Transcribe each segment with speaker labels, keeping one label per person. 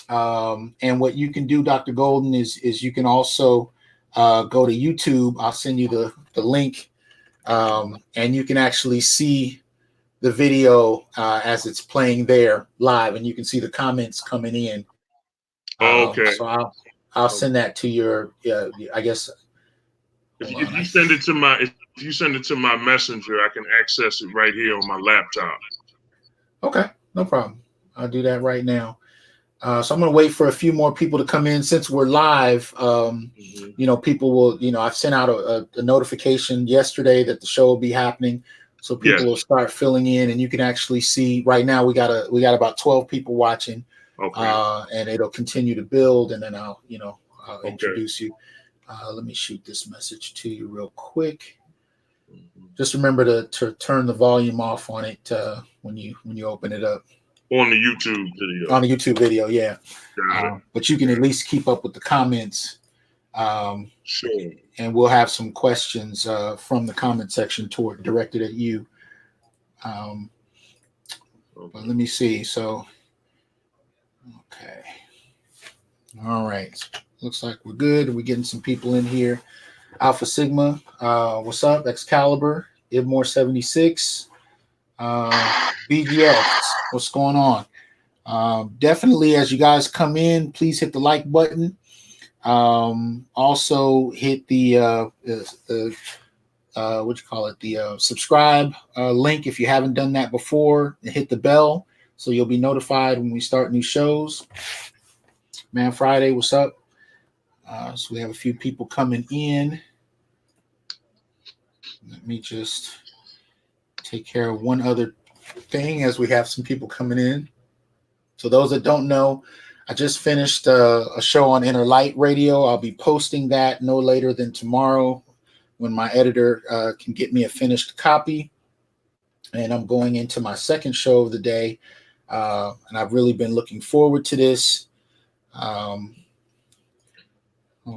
Speaker 1: And what you can do, Dr. Golden, is you can also go to YouTube. I'll send you the link, and you can actually see the video as it's playing there live, and you can see the comments coming in.
Speaker 2: Okay.
Speaker 1: So I'll send that to your. I guess. Hold
Speaker 2: If
Speaker 1: on.
Speaker 2: you send it to my messenger, I can access it right here on my laptop.
Speaker 1: Okay, no problem. I'll do that right now. So I'm going to wait for a few more people to come in since we're live. People will, I've sent out a notification yesterday that the show will be happening. So people
Speaker 2: Yes.
Speaker 1: will start filling in, and you can actually see right now we got about 12 people watching, and it'll continue to build. And then I'll introduce you. Let me shoot this message to you real quick. Just remember to turn the volume off on it when you open it up.
Speaker 2: On the YouTube video.
Speaker 1: On the YouTube video, yeah. But you can at least keep up with the comments.
Speaker 2: Sure.
Speaker 1: And we'll have some questions from the comment section directed at you. But let me see. So, okay. All right. Looks like we're good. We're getting some people in here. Alpha Sigma, what's up? Excalibur, Ibmore 76, BGS, what's going on? Definitely, as you guys come in, please hit the like button. Also hit the subscribe link if you haven't done that before, and hit the bell so you'll be notified when we start new shows. Man Friday, what's up? So we have a few people coming in. Let me just take care of one other thing as we have some people coming in. So those that don't know, I just finished a show on Inner Light Radio. I'll be posting that no later than tomorrow when my editor can get me a finished copy. And I'm going into my second show of the day. And I've really been looking forward to this. Hold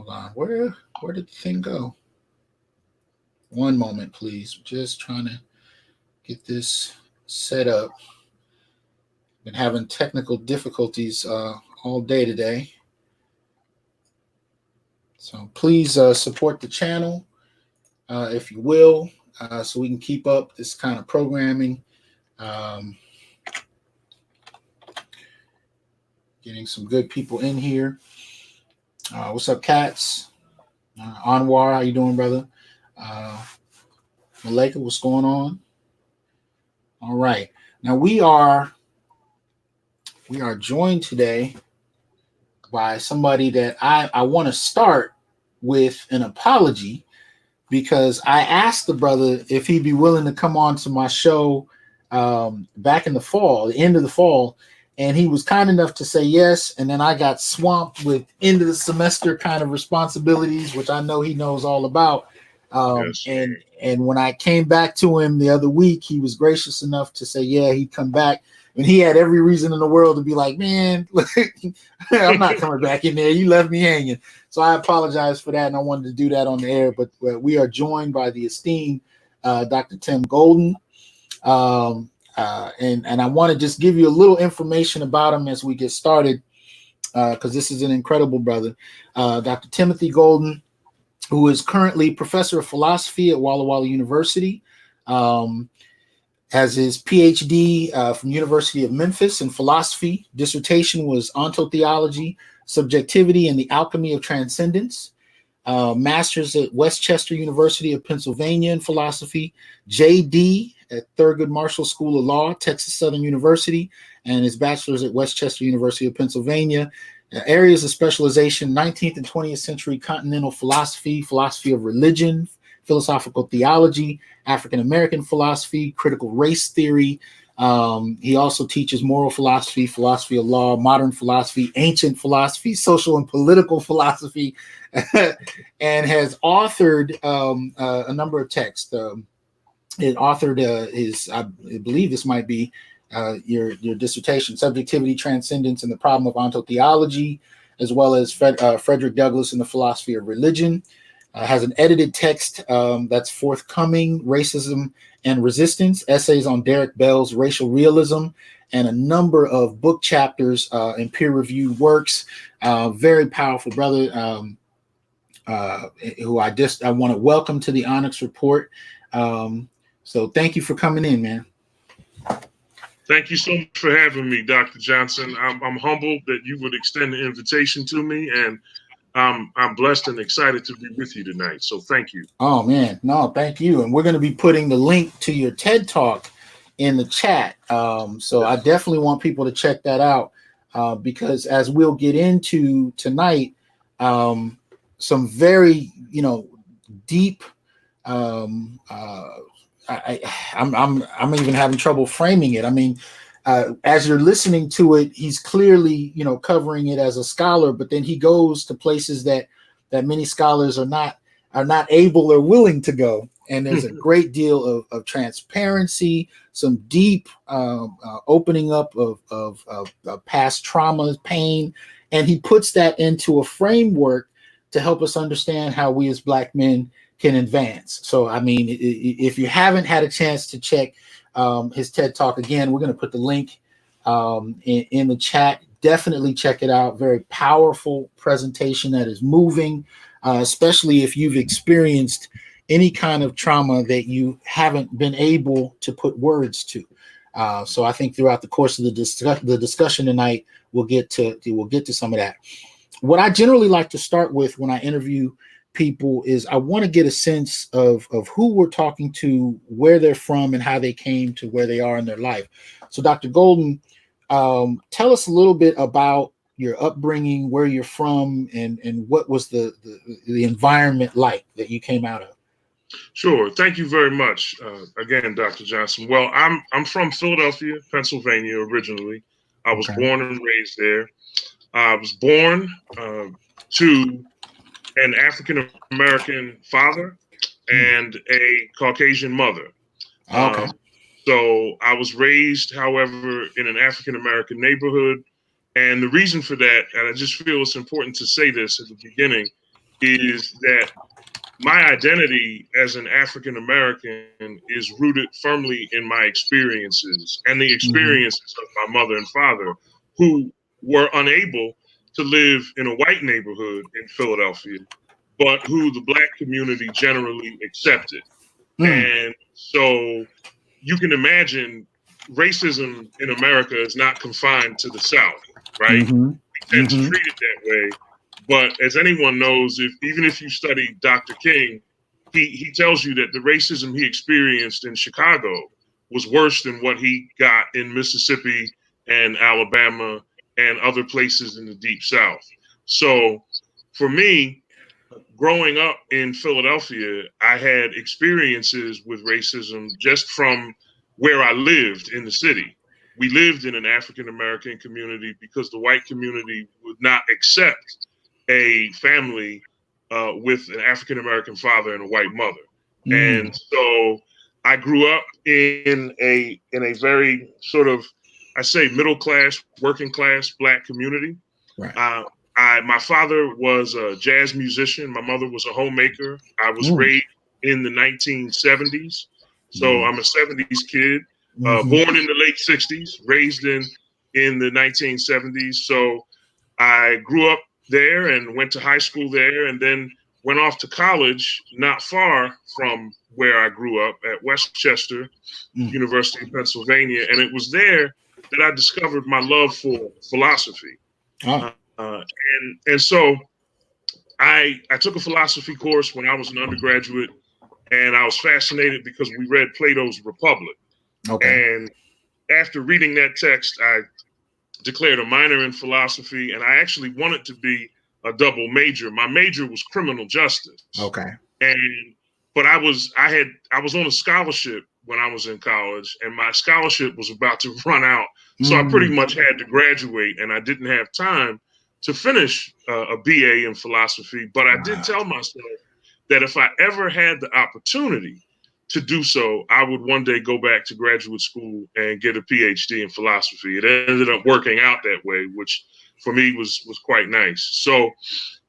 Speaker 1: on. Where did the thing go? One moment, please. Just trying to get this set up. Been having technical difficulties all day today. So please support the channel if you will, so we can keep up this kind of programming. Getting some good people in here. What's up, Cats? Anwar, how you doing, brother? Malika, what's going on? All right. Now we are joined today by somebody that I want to start with an apology, because I asked the brother if he'd be willing to come on to my show back in the fall, the end of the fall, and he was kind enough to say yes. And then I got swamped with end of the semester kind of responsibilities, which I know he knows all about.
Speaker 2: Yes.
Speaker 1: And when I came back to him the other week, he was gracious enough to say, yeah, he'd come back. And he had every reason in the world to be like, man, I'm not coming back in there. You left me hanging. So I apologize for that. And I wanted to do that on the air. But we are joined by the esteemed Dr. Tim Golden. And I want to just give you a little information about him as we get started, because this is an incredible brother. Dr. Timothy Golden, who is currently professor of philosophy at Walla Walla University, has his PhD from University of Memphis in philosophy. Dissertation was Ontotheology, Subjectivity, and the Alchemy of Transcendence. Master's at Westchester University of Pennsylvania in philosophy. JD at Thurgood Marshall School of Law, Texas Southern University, and his bachelor's at Westchester University of Pennsylvania. Areas of specialization: 19th and 20th century continental philosophy, philosophy of religion, philosophical theology, African American philosophy, critical race theory. He also teaches moral philosophy, philosophy of law, modern philosophy, ancient philosophy, social and political philosophy, and has authored a number of texts. It authored his, I believe this might be your dissertation, Subjectivity, Transcendence, and the Problem of Ontotheology, as well as Frederick Douglass and the Philosophy of Religion. Has an edited text that's forthcoming, Racism and Resistance, essays on Derek Bell's racial realism, and a number of book chapters and peer-reviewed works. Very powerful brother, who I want to welcome to the Onyx Report. So thank you for coming in, man.
Speaker 2: Thank you so much for having me, Dr. Johnson. I'm humbled that you would extend the invitation to me, and I'm blessed and excited to be with you tonight. So thank you.
Speaker 1: Oh man, no, thank you. And we're going to be putting the link to your TED Talk in the chat. So I definitely want people to check that out because as we'll get into tonight, some very deep. I'm even having trouble framing it. I mean, as you're listening to it, he's clearly covering it as a scholar, but then he goes to places that many scholars are not able or willing to go. And there's a great deal of transparency, some deep opening up of past traumas, pain, and he puts that into a framework to help us understand how we as Black men can advance. So, I mean, if you haven't had a chance to check his TED Talk, again, we're going to put the link in the chat. Definitely check it out. Very powerful presentation that is moving, especially if you've experienced any kind of trauma that you haven't been able to put words to. So I think throughout the course of the discussion tonight, we'll get to some of that. What I generally like to start with when I interview people is I want to get a sense of who we're talking to, where they're from, and how they came to where they are in their life. So Dr. Golden, tell us a little bit about your upbringing, where you're from, and what was the environment like that you came out of.
Speaker 2: Sure. Thank you very much. Again, Dr. Johnson. Well, I'm from Philadelphia, Pennsylvania originally. I was born and raised there. I was born to an African American father and a Caucasian mother.
Speaker 1: Okay.
Speaker 2: So I was raised, however, in an African American neighborhood. And the reason for that, and I just feel it's important to say this at the beginning, is that my identity as an African American is rooted firmly in my experiences and the experiences of my mother and father, who were unable to live in a white neighborhood in Philadelphia, but who the Black community generally accepted. And so you can imagine racism in America is not confined to the South, right? We tend to treat it that way. But as anyone knows, even if you study Dr. King, he tells you that the racism he experienced in Chicago was worse than what he got in Mississippi and Alabama and other places in the Deep South. So for me, growing up in Philadelphia, I had experiences with racism just from where I lived in the city. We lived in an African American community because the white community would not accept a family with an African American father and a white mother. And so I grew up in a very sort of, I say, middle class, working class Black community.
Speaker 1: Right.
Speaker 2: My father was a jazz musician. My mother was a homemaker. I was raised in the 1970s. So I'm a 70s kid, born in the late 60s, raised in the 1970s. So I grew up there and went to high school there, and then went off to college not far from where I grew up at Westchester University of Pennsylvania. And it was there that I discovered my love for philosophy. And so I took a philosophy course when I was an undergraduate, and I was fascinated because we read Plato's Republic. And after reading that text, I declared a minor in philosophy, and I actually wanted to be a double major. My major was criminal justice. But I was on a scholarship when I was in college, and my scholarship was about to run out. So I pretty much had to graduate, and I didn't have time to finish a BA in philosophy. But I did tell myself that if I ever had the opportunity to do so, I would one day go back to graduate school and get a PhD in philosophy. It ended up working out that way, which for me was quite nice. So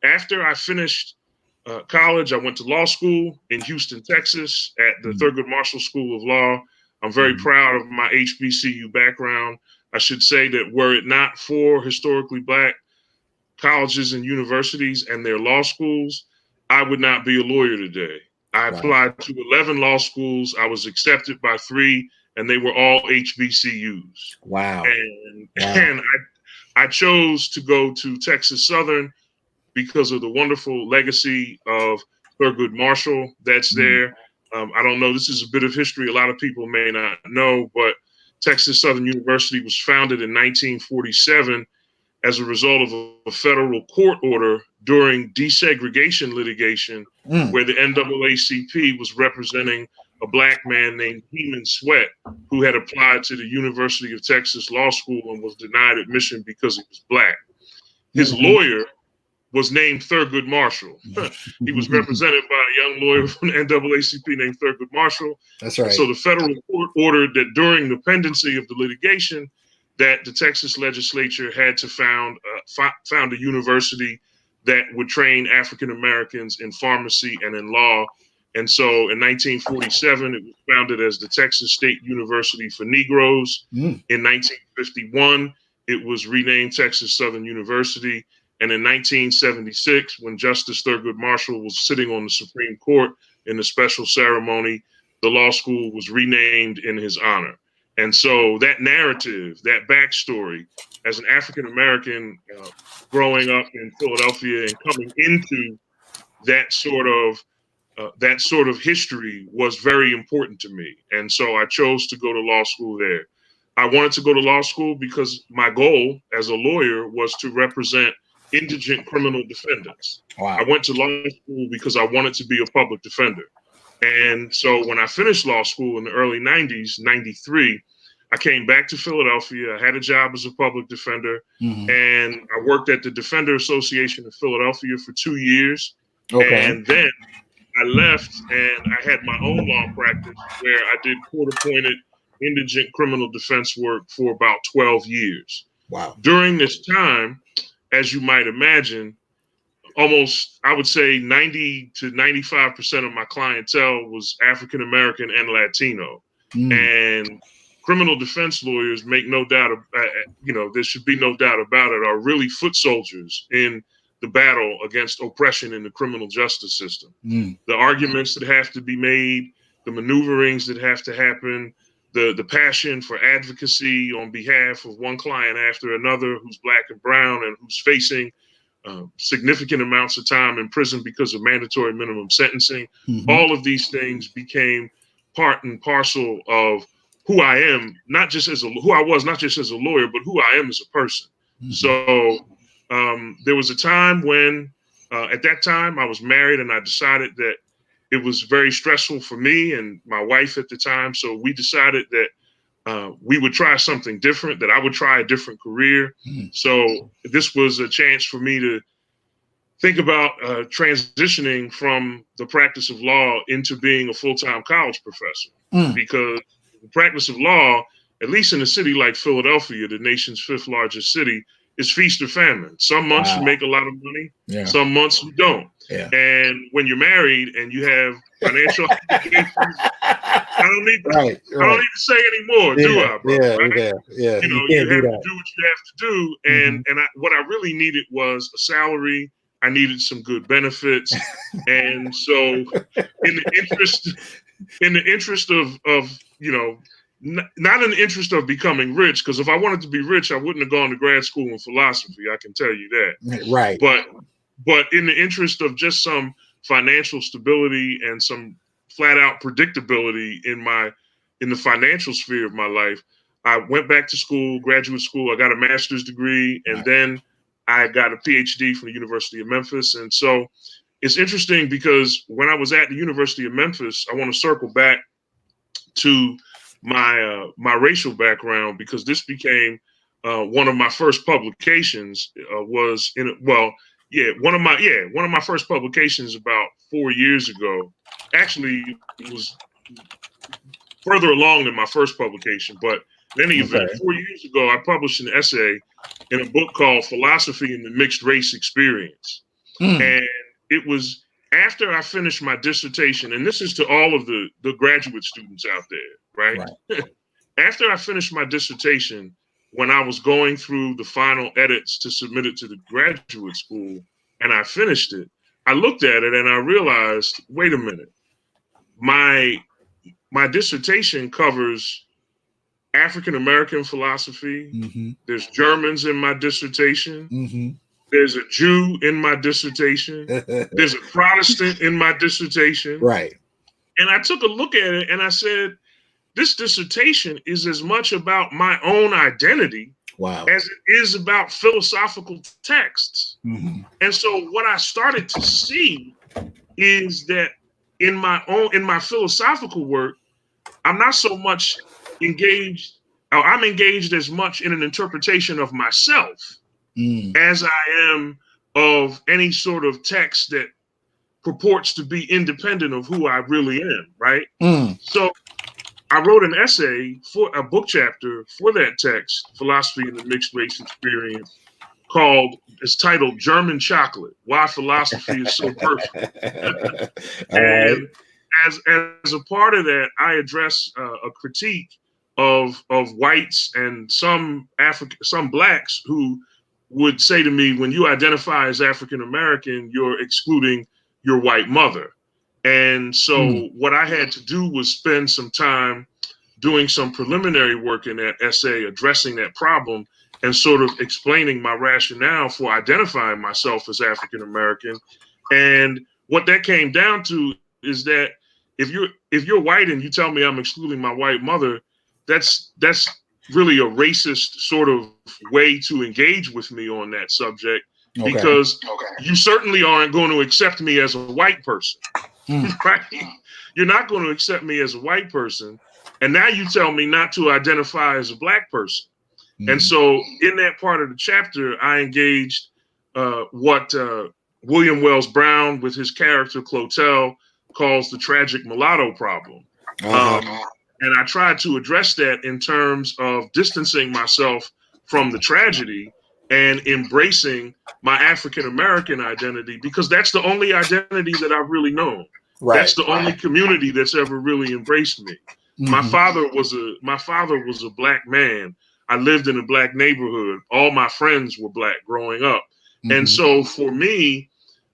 Speaker 2: after I finished college, I went to law school in Houston, Texas, at the Thurgood Marshall School of Law. I'm very proud of my HBCU background. I should say that were it not for historically Black colleges and universities and their law schools, I would not be a lawyer today. I applied to 11 law schools. I was accepted by 3, and they were all HBCUs.
Speaker 1: Wow.
Speaker 2: And I chose to go to Texas Southern because of the wonderful legacy of Thurgood Marshall that's there. I don't know, this is a bit of history a lot of people may not know, but Texas Southern University was founded in 1947 as a result of a federal court order during desegregation litigation, where the NAACP was representing a Black man named Heman Sweat, who had applied to the University of Texas Law School and was denied admission because he was Black. His lawyer was named Thurgood Marshall. He was represented by a young lawyer from the NAACP named Thurgood Marshall.
Speaker 1: That's right.
Speaker 2: So the federal court ordered that during the pendency of the litigation, that the Texas legislature had to found a university that would train African Americans in pharmacy and in law. And so in 1947, it was founded as the Texas State University for Negroes. In 1951, it was renamed Texas Southern University. And in 1976, when Justice Thurgood Marshall was sitting on the Supreme Court in a special ceremony, the law school was renamed in his honor. And so that narrative, that backstory, as an African American growing up in Philadelphia and coming into that sort of history was very important to me. And so I chose to go to law school there. I wanted to go to law school because my goal as a lawyer was to represent indigent criminal defendants.
Speaker 1: Wow.
Speaker 2: I went to law school because I wanted to be a public defender. And so when I finished law school in the early 90s, 93, I came back to Philadelphia. I had a job as a public defender, and I worked at the Defender Association of Philadelphia for 2 years. And then I left and I had my own law practice where I did court-appointed indigent criminal defense work for about 12 years.
Speaker 1: Wow.
Speaker 2: During this time, as you might imagine, almost, I would say 90 to 95% of my clientele was African American and Latino. And criminal defense lawyers, make no doubt, there should be no doubt about it, are really foot soldiers in the battle against oppression in the criminal justice system. The arguments that have to be made, the maneuverings that have to happen, the passion for advocacy on behalf of one client after another who's Black and brown and who's facing significant amounts of time in prison because of mandatory minimum sentencing. All of these things became part and parcel of who I am, not just as who I was, not just as a lawyer, but who I am as a person. So there was a time when, at that time, I was married, and I decided that it was very stressful for me and my wife at the time. So we decided that we would try something different, that I would try a different career. So this was a chance for me to think about transitioning from the practice of law into being a full-time college professor. Because the practice of law, at least in a city like Philadelphia, the nation's 5th largest city, is feast or famine. Some months you make a lot of money, some months you don't. And when you're married and you have financial obligations, I don't need to say anymore, do I, bro?
Speaker 1: You
Speaker 2: have to do what you have to do. And what I really needed was a salary. I needed some good benefits. And so in the interest of not in the interest of becoming rich, because if I wanted to be rich, I wouldn't have gone to grad school in philosophy. I can tell you that.
Speaker 1: Right.
Speaker 2: But in the interest of just some financial stability and some flat out predictability in the financial sphere of my life, I went back to school, graduate school. I got a master's degree, and then I got a PhD from the University of Memphis. And so it's interesting because when I was at the University of Memphis, I want to circle back to my racial background, because this became one of my first publications. One of my first publications about 4 years ago. Actually, it was further along than my first publication, but in any event, 4 years ago, I published an essay in a book called "Philosophy in the Mixed Race Experience," and it was after I finished my dissertation, and this is to all of the graduate students out there, right? After I finished my dissertation, when I was going through the final edits to submit it to the graduate school and I finished it, I looked at it and I realized, wait a minute, my dissertation covers African American philosophy.
Speaker 1: Mm-hmm.
Speaker 2: There's Germans in my dissertation.
Speaker 1: Mm-hmm.
Speaker 2: There's a Jew in my dissertation. There's a Protestant in my dissertation.
Speaker 1: Right.
Speaker 2: And I took a look at it and I said, this dissertation is as much about my own identity
Speaker 1: Wow.
Speaker 2: as it is about philosophical texts.
Speaker 1: Mm-hmm.
Speaker 2: And so what I started to see is that in my philosophical work, I'm not so much engaged, or I'm engaged as much in an interpretation of myself as I am of any sort of text that purports to be independent of who I really am, right? So I wrote an essay for a book chapter for that text, Philosophy in the Mixed Race Experience, it's titled German Chocolate, Why Philosophy is So Personal. And as a part of that, I address a critique of whites and some blacks who would say to me, when you identify as African American, you're excluding your white mother. And so what I had to do was spend some time doing some preliminary work in that essay, addressing that problem and sort of explaining my rationale for identifying myself as African American. And what that came down to is that if you're white and you tell me I'm excluding my white mother, that's really a racist sort of way to engage with me on that subject, because you certainly aren't going to accept me as a white person. Right? You're not going to accept me as a white person. And now you tell me not to identify as a black person. And so in that part of the chapter, I engaged what William Wells Brown, with his character Clotel, calls the tragic mulatto problem. And I tried to address that in terms of distancing myself from the tragedy and embracing my African American identity, because that's the only identity that I've really known. Right. That's the only community that's ever really embraced me. My father was a black man. I lived in a black neighborhood. All my friends were black growing up. And so for me,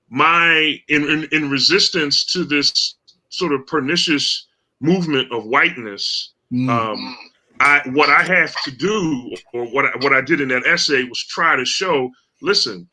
Speaker 2: in resistance to this sort of pernicious movement of whiteness, what I have to do, or what I did in that essay, was try to show, listen,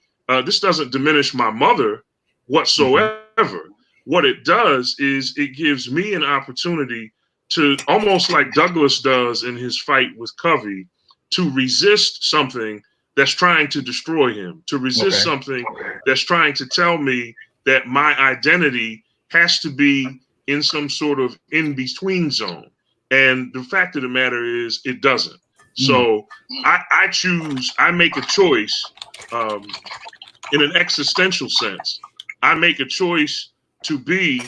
Speaker 2: this doesn't diminish my mother whatsoever. What it does is it gives me an opportunity to, almost like Douglas does in his fight with Covey, to resist something that's trying to destroy him, to resist something that's trying to tell me that my identity has to be in some sort of in-between zone. And the fact of the matter is, it doesn't. So I make a choice in an existential sense. I make a choice to be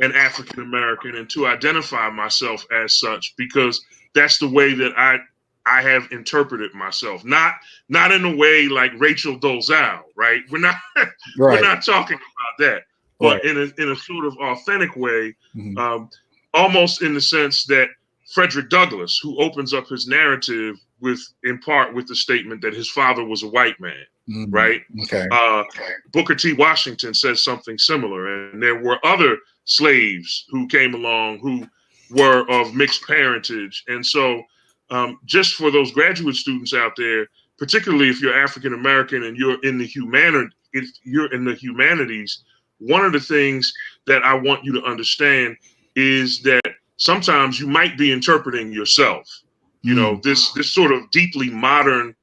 Speaker 2: an African American and to identify myself as such, because that's the way that I have interpreted myself. Not in a way like Rachel Dolezal, right? We're not we're not talking about that, but in a sort of authentic way, almost in the sense that Frederick Douglass, who opens up his narrative in part with the statement that his father was a white man, right? Booker T. Washington says something similar, and there were other slaves who came along who were of mixed parentage. And so just for those graduate students out there, particularly if you're African American and you're in the humanities, one of the things that I want you to understand is that sometimes you might be interpreting yourself. You know, this sort of deeply modern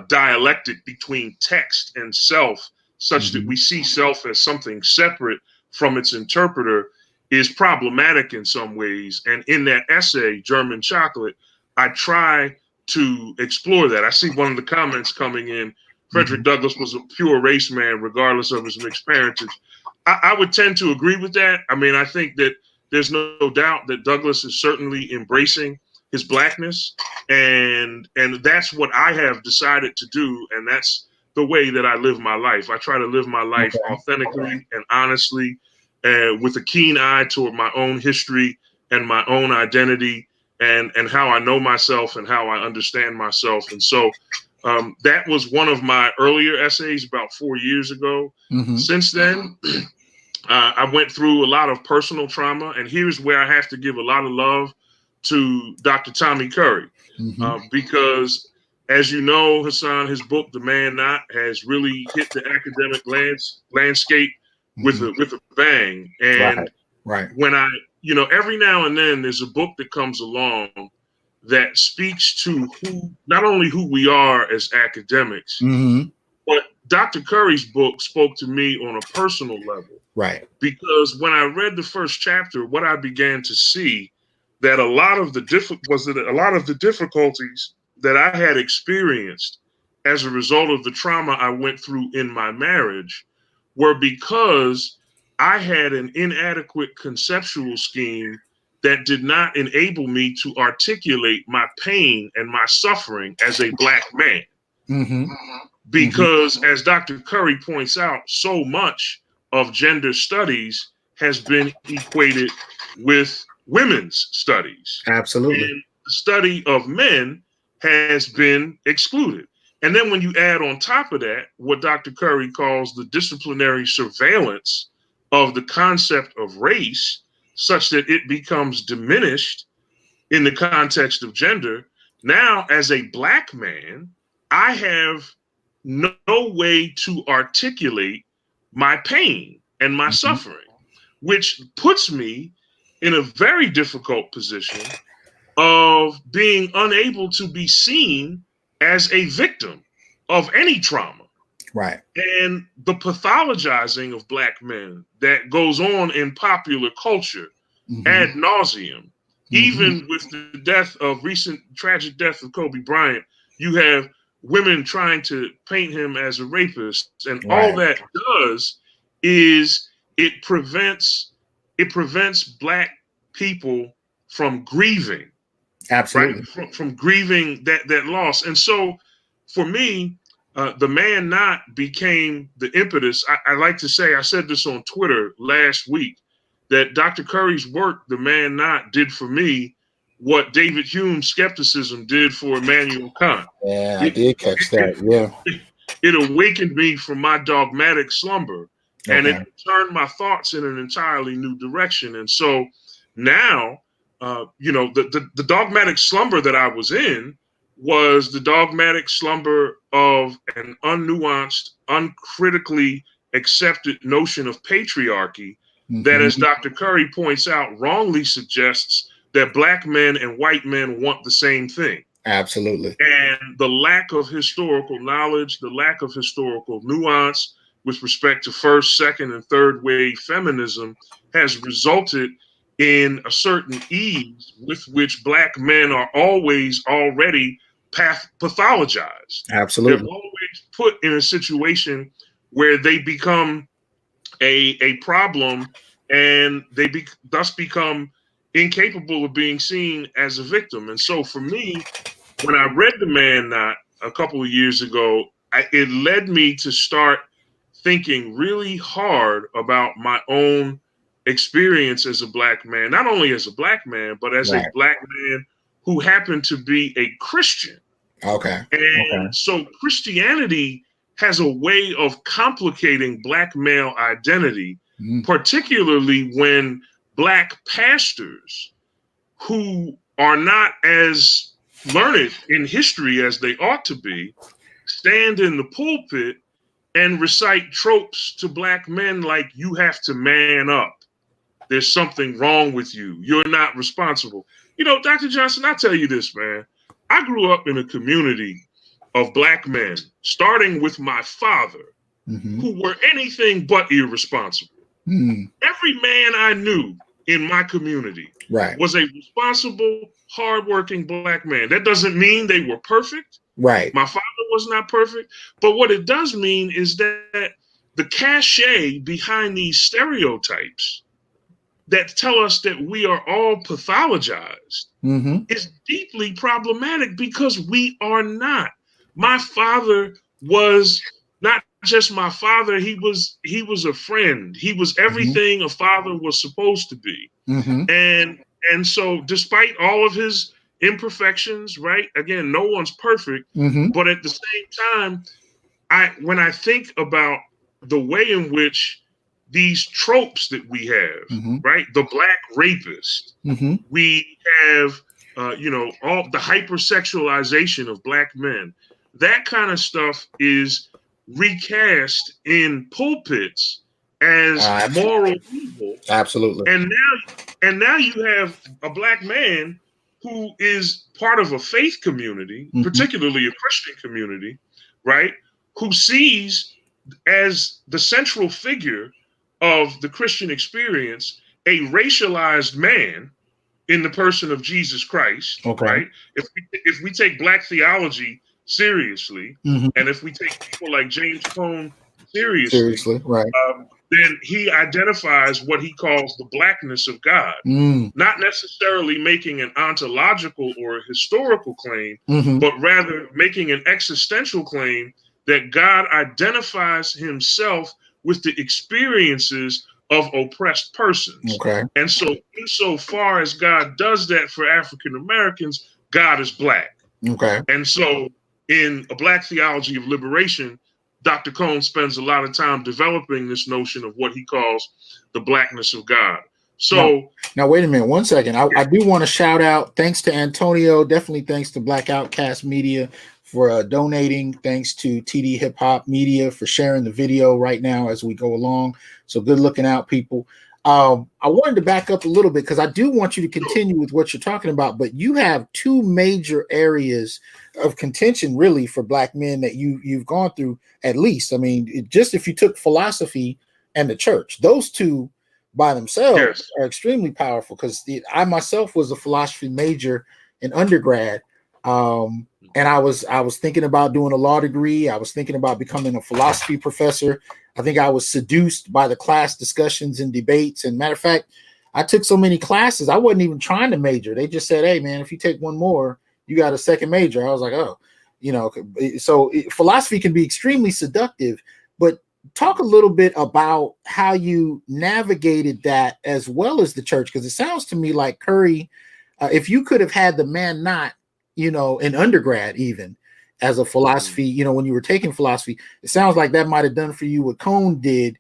Speaker 2: dialectic between text and self, such that we see self as something separate from its interpreter, is problematic in some ways. And in that essay, German Chocolate, I try to explore that. I see one of the comments coming in, Frederick Douglass was a pure race man, regardless of his mixed parentage. I would tend to agree with that. I mean, I think that there's no doubt that Douglass is certainly embracing his blackness, and that's what I have decided to do, and that's the way that I live my life. I try to live my life authentically and honestly, with a keen eye toward my own history and my own identity, and how I know myself and how I understand myself. And so that was one of my earlier essays about 4 years ago.
Speaker 1: Mm-hmm.
Speaker 2: Since then, I went through a lot of personal trauma, and here's where I have to give a lot of love to Dr. Tommy Curry,
Speaker 1: Mm-hmm.
Speaker 2: because, as you know, Hasan, his book "The Man Not" has really hit the academic landscape with
Speaker 1: Mm-hmm.
Speaker 2: a bang.
Speaker 1: Right.
Speaker 2: And
Speaker 1: Right.
Speaker 2: when I, every now and then there's a book that comes along that speaks to who, not only who we are as academics,
Speaker 1: Mm-hmm.
Speaker 2: but Dr. Curry's book spoke to me on a personal level,
Speaker 1: Right.
Speaker 2: because when I read the first chapter, what I began to see that a lot of the difficulties that I had experienced as a result of the trauma I went through in my marriage were because I had an inadequate conceptual scheme that did not enable me to articulate my pain and my suffering as a Black man.
Speaker 1: Mm-hmm. Mm-hmm.
Speaker 2: Because, as Dr. Curry points out, so much of gender studies has been equated with women's studies,
Speaker 1: Absolutely.
Speaker 2: and the study of men has been excluded. And then when you add on top of that what Dr. Curry calls the disciplinary surveillance of the concept of race, such that it becomes diminished in the context of gender, now as a Black man, I have no way to articulate my pain and my
Speaker 1: Mm-hmm.
Speaker 2: suffering, which puts me in a very difficult position of being unable to be seen as a victim of any trauma.
Speaker 1: Right.
Speaker 2: And the pathologizing of Black men that goes on in popular culture
Speaker 1: Mm-hmm.
Speaker 2: ad nauseum,
Speaker 1: Mm-hmm.
Speaker 2: even with the tragic death of Kobe Bryant, you have women trying to paint him as a rapist, and all
Speaker 1: Right.
Speaker 2: that does is it prevents Black people from grieving, right?
Speaker 1: Absolutely.
Speaker 2: From grieving that loss. And so for me, the man not became the impetus. I like to say, I said this on Twitter last week, that Dr. Curry's work, The Man Not, did for me what David Hume's skepticism did for Immanuel Kant.
Speaker 1: Yeah, I
Speaker 2: It,
Speaker 1: did catch that. Yeah.
Speaker 2: it awakened me from my dogmatic slumber, and it
Speaker 1: Okay.
Speaker 2: turned my thoughts in an entirely new direction. And so now, the dogmatic slumber that I was in was the dogmatic slumber of an unnuanced, uncritically accepted notion of patriarchy that,
Speaker 1: Mm-hmm.
Speaker 2: as Dr. Curry points out, wrongly suggests that Black men and white men want the same thing.
Speaker 1: Absolutely.
Speaker 2: And the lack of historical knowledge, the lack of historical nuance with respect to first, second, and third wave feminism has resulted in a certain ease with which Black men are always already pathologized. They're
Speaker 1: Absolutely.
Speaker 2: always put in a situation where they become a problem, and thus become incapable of being seen as a victim. And so for me, when I read The Man Not a couple of years ago, it led me to start thinking really hard about my own experience as a Black man, not only as a Black man, but as a
Speaker 1: Right.
Speaker 2: Black man who happened to be a Christian.
Speaker 1: Okay. Okay.
Speaker 2: And so Christianity has a way of complicating Black male identity,
Speaker 1: Mm-hmm.
Speaker 2: particularly when Black pastors, who are not as learned in history as they ought to be, stand in the pulpit and recite tropes to Black men like, you have to man up. There's something wrong with you. You're not responsible. Dr. Johnson, I tell you this, man. I grew up in a community of Black men, starting with my father,
Speaker 1: Mm-hmm.
Speaker 2: who were anything but irresponsible.
Speaker 1: Mm-hmm.
Speaker 2: Every man I knew in my community
Speaker 1: Right.
Speaker 2: was a responsible, hardworking Black man. That doesn't mean they were perfect.
Speaker 1: Right.
Speaker 2: My father was not perfect. But what it does mean is that the cachet behind these stereotypes that tell us that we are all pathologized
Speaker 1: Mm-hmm.
Speaker 2: is deeply problematic, because we are not. My father was not just my father, he was a friend. He was
Speaker 1: Mm-hmm.
Speaker 2: everything a father was supposed to be.
Speaker 1: Mm-hmm.
Speaker 2: And And so, despite all of his imperfections, right? Again, no one's perfect,
Speaker 1: Mm-hmm.
Speaker 2: but at the same time, when I think about the way in which these tropes that we have,
Speaker 1: Mm-hmm.
Speaker 2: right? The black rapist,
Speaker 1: Mm-hmm.
Speaker 2: we have, all the hypersexualization of black men. That kind of stuff is recast in pulpits as
Speaker 1: Absolutely.
Speaker 2: moral evil,
Speaker 1: Absolutely.
Speaker 2: and now you have a black man who is part of a faith community,
Speaker 1: Mm-hmm.
Speaker 2: particularly a Christian community, right? Who sees as the central figure of the Christian experience a racialized man in the person of Jesus Christ,
Speaker 1: Okay.
Speaker 2: right? If we take black theology seriously,
Speaker 1: Mm-hmm.
Speaker 2: and if we take people like James Cone seriously,
Speaker 1: Seriously, right.
Speaker 2: then he identifies what he calls the blackness of God,
Speaker 1: Mm.
Speaker 2: not necessarily making an ontological or historical claim,
Speaker 1: Mm-hmm.
Speaker 2: but rather making an existential claim that God identifies himself with the experiences of oppressed persons.
Speaker 1: Okay.
Speaker 2: And so, insofar as God does that for African Americans, God is black.
Speaker 1: Okay.
Speaker 2: And so, in a black theology of liberation, Dr. Cone spends a lot of time developing this notion of what he calls the blackness of God.
Speaker 1: Now,
Speaker 2: So,
Speaker 1: now wait a minute, 1 second. I do want to shout out. Thanks to Antonio. Definitely thanks to Black Outcast Media for donating. Thanks to TD Hip Hop Media for sharing the video right now as we go along. So good looking out, people. I wanted to back up a little bit because I do want you to continue with what you're talking about. But you have two major areas of contention, really, for Black men that you've gone through. At least, I mean, just if you took philosophy and the church, those two by themselves
Speaker 2: yes,
Speaker 1: are extremely powerful because I myself was a philosophy major in undergrad. And I was thinking about doing a law degree. I was thinking about becoming a philosophy professor. I think I was seduced by the class discussions and debates. And matter of fact, I took so many classes, I wasn't even trying to major. They just said, hey, man, if you take one more, you got a second major. I was like, oh, so philosophy can be extremely seductive. But talk a little bit about how you navigated that as well as the church, because it sounds to me like Curry, if you could have had the man not, in undergrad, even as a philosophy, when you were taking philosophy, it sounds like that might have done for you what Cone did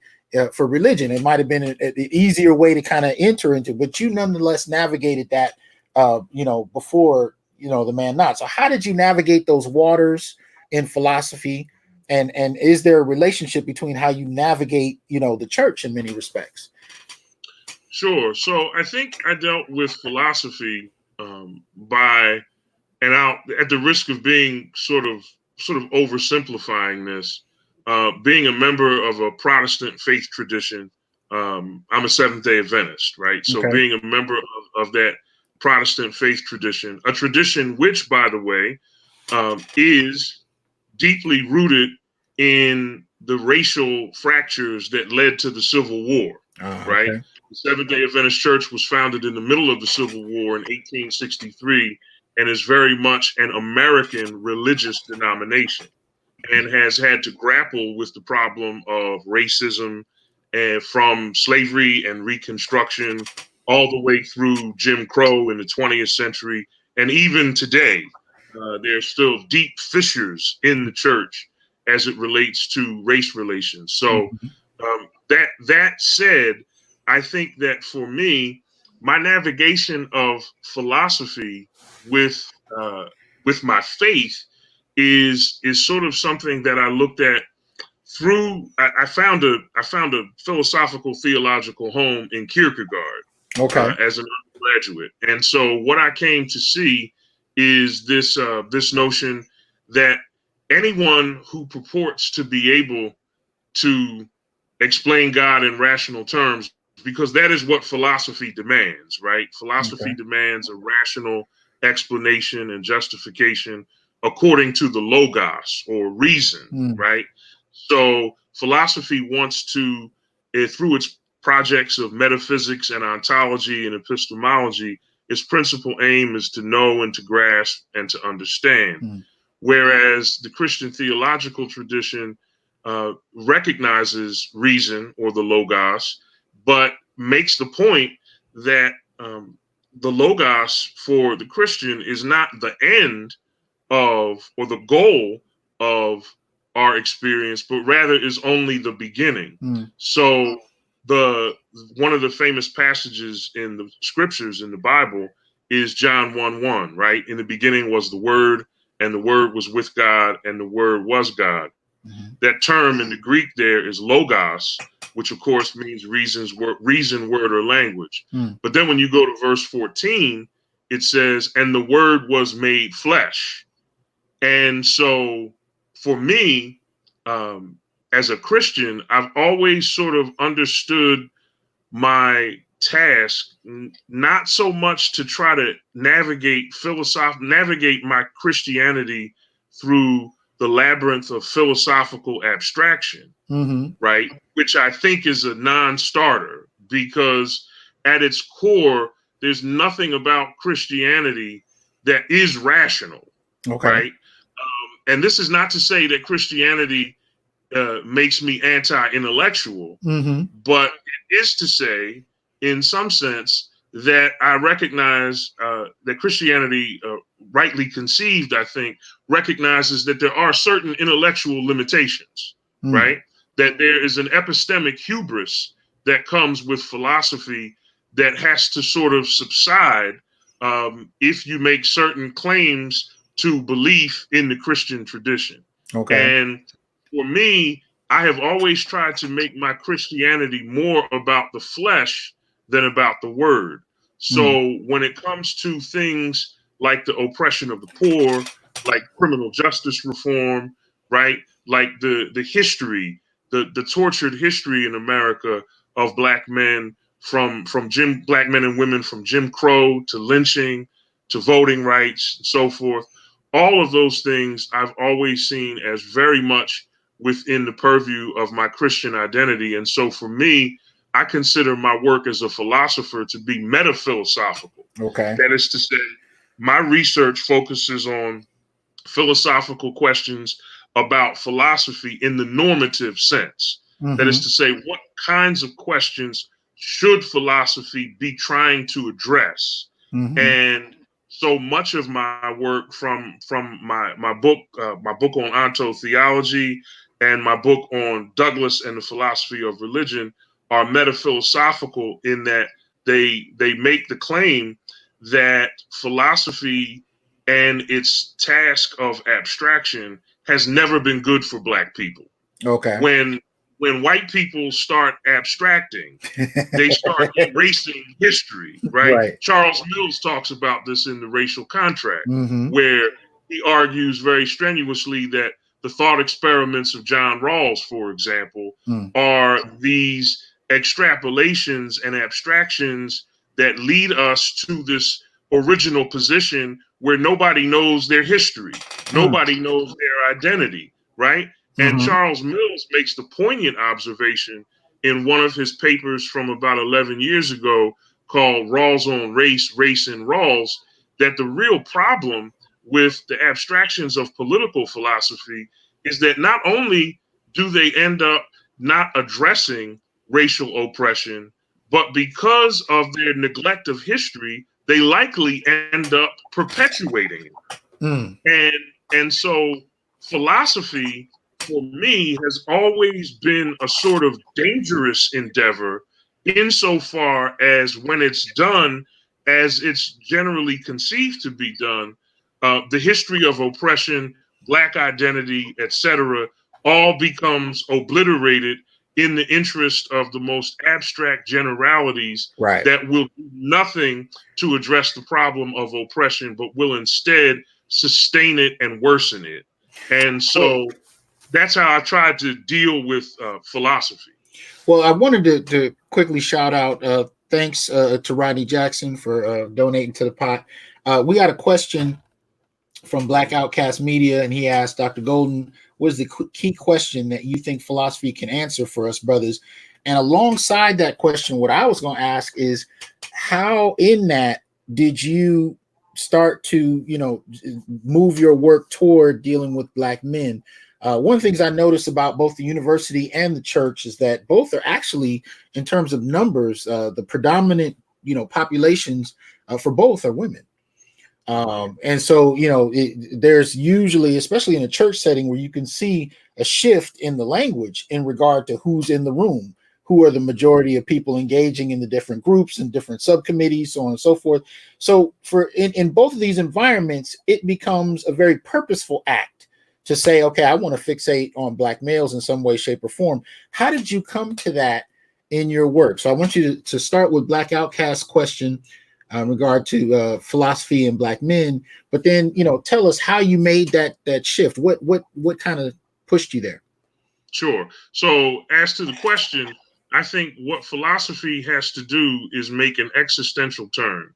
Speaker 1: for religion. It might have been an easier way to kind of enter into, but you nonetheless navigated that, before, the man not. So how did you navigate those waters in philosophy? And is there a relationship between how you navigate, the church in many respects?
Speaker 2: sure. So I think I dealt with philosophy by, and out at the risk of being sort of oversimplifying this, being a member of a Protestant faith tradition. I'm a Seventh Day Adventist, right? So
Speaker 1: Okay.
Speaker 2: being a member of that Protestant faith tradition, a tradition which, by the way, is deeply rooted in the racial fractures that led to the Civil War, right?
Speaker 1: Okay.
Speaker 2: The Seventh day Adventist Church was founded in the middle of the Civil War in 1863 and is very much an American religious denomination and has had to grapple with the problem of racism and from slavery and Reconstruction all the way through Jim Crow in the 20th century. And even today, there's still deep fissures in the church as it relates to race relations. So
Speaker 1: Mhm.
Speaker 2: that said, I think that for me, my navigation of philosophy with with my faith is sort of something that I looked at through. I found a philosophical theological home in Kierkegaard
Speaker 1: Okay.
Speaker 2: as an undergraduate, and so what I came to see is this notion that anyone who purports to be able to explain God in rational terms, because that is what philosophy demands, right?
Speaker 1: Okay.
Speaker 2: Philosophy demands a rational explanation and justification according to the logos or reason,
Speaker 1: Mm.
Speaker 2: right? So philosophy wants to, through its projects of metaphysics and ontology and epistemology, its principal aim is to know and to grasp and to understand.
Speaker 1: Mm.
Speaker 2: Whereas the Christian theological tradition recognizes reason or the logos, but makes the point that the logos for the Christian is not the end of or the goal of our experience, but rather is only the beginning. So the one of the famous passages in the scriptures in the Bible is John 1:1, right? In the beginning was the Word, and the Word was with God, and the Word was God. That term in the Greek there is logos, which of course means reason, word, or language. But then when you go to verse 14, it says, and the Word was made flesh. And so for me, as a Christian, I've always sort of understood my task not so much to try to navigate my Christianity through the labyrinth of philosophical abstraction, right? Which I think is a non-starter, because at its core, there's nothing about Christianity that is rational, right? And this is not to say that Christianity makes me anti-intellectual, but it is to say, in some sense, that I recognize that Christianity, rightly conceived, I think, recognizes that there are certain intellectual limitations, right? That there is an epistemic hubris that comes with philosophy that has to sort of subside if you make certain claims to belief in the Christian tradition. And for me, I have always tried to make my Christianity more about the flesh than about the word. So when it comes to things like the oppression of the poor, like criminal justice reform, right? Like the history, the tortured history in America of black men from black men and women from Jim Crow to lynching to voting rights and so forth. All of those things I've always seen as very much within the purview of my Christian identity. And so for me, I consider my work as a philosopher to be metaphilosophical. That is to say, my research focuses on philosophical questions about philosophy in the normative sense. That is to say, what kinds of questions should philosophy be trying to address? And so much of my work from my book on ontotheology and my book on Douglas and the philosophy of religion are metaphilosophical in that they make the claim that philosophy and its task of abstraction has never been good for black people. When white people start abstracting, they start erasing history, right? Charles Mills talks about this in The Racial Contract, where he argues very strenuously that the thought experiments of John Rawls, for example, are these extrapolations and abstractions that lead us to this original position where nobody knows their history, nobody knows their identity, right? And Charles Mills makes the poignant observation in one of his papers from about 11 years ago called Rawls on Race, Race and Rawls, that the real problem with the abstractions of political philosophy is that not only do they end up not addressing racial oppression, but because of their neglect of history, they likely end up perpetuating it. And so philosophy, for me, has always been a sort of dangerous endeavor insofar as when it's done as it's generally conceived to be done, the history of oppression, black identity, etc., all becomes obliterated in the interest of the most abstract generalities that will do nothing to address the problem of oppression, but will instead sustain it and worsen it. And so that's how I tried to deal with philosophy.
Speaker 1: Well, I wanted to quickly shout out, thanks to Rodney Jackson for donating to the pot. We got a question from Black Outcast Media, and he asked, Dr. Golden, what is the key question that you think philosophy can answer for us brothers? And alongside that question, what I was going to ask is, how in that did you start to, move your work toward dealing with black men? One of the things I noticed about both the university and the church is that both are actually, in terms of numbers, the predominant, populations for both are women. And so, there's usually, especially in a church setting, where you can see a shift in the language in regard to who's in the room, who are the majority of people engaging in the different groups and different subcommittees, so on and so forth. So in both of these environments, it becomes a very purposeful act to say, okay, I want to fixate on Black males in some way, shape, or form. How did you come to that in your work? So I want you to start with Black Outcast's question in regard to philosophy and Black men, but then tell us how you made that shift. What kind of pushed you there?
Speaker 2: Sure. So as to the question, I think what philosophy has to do is make an existential turn.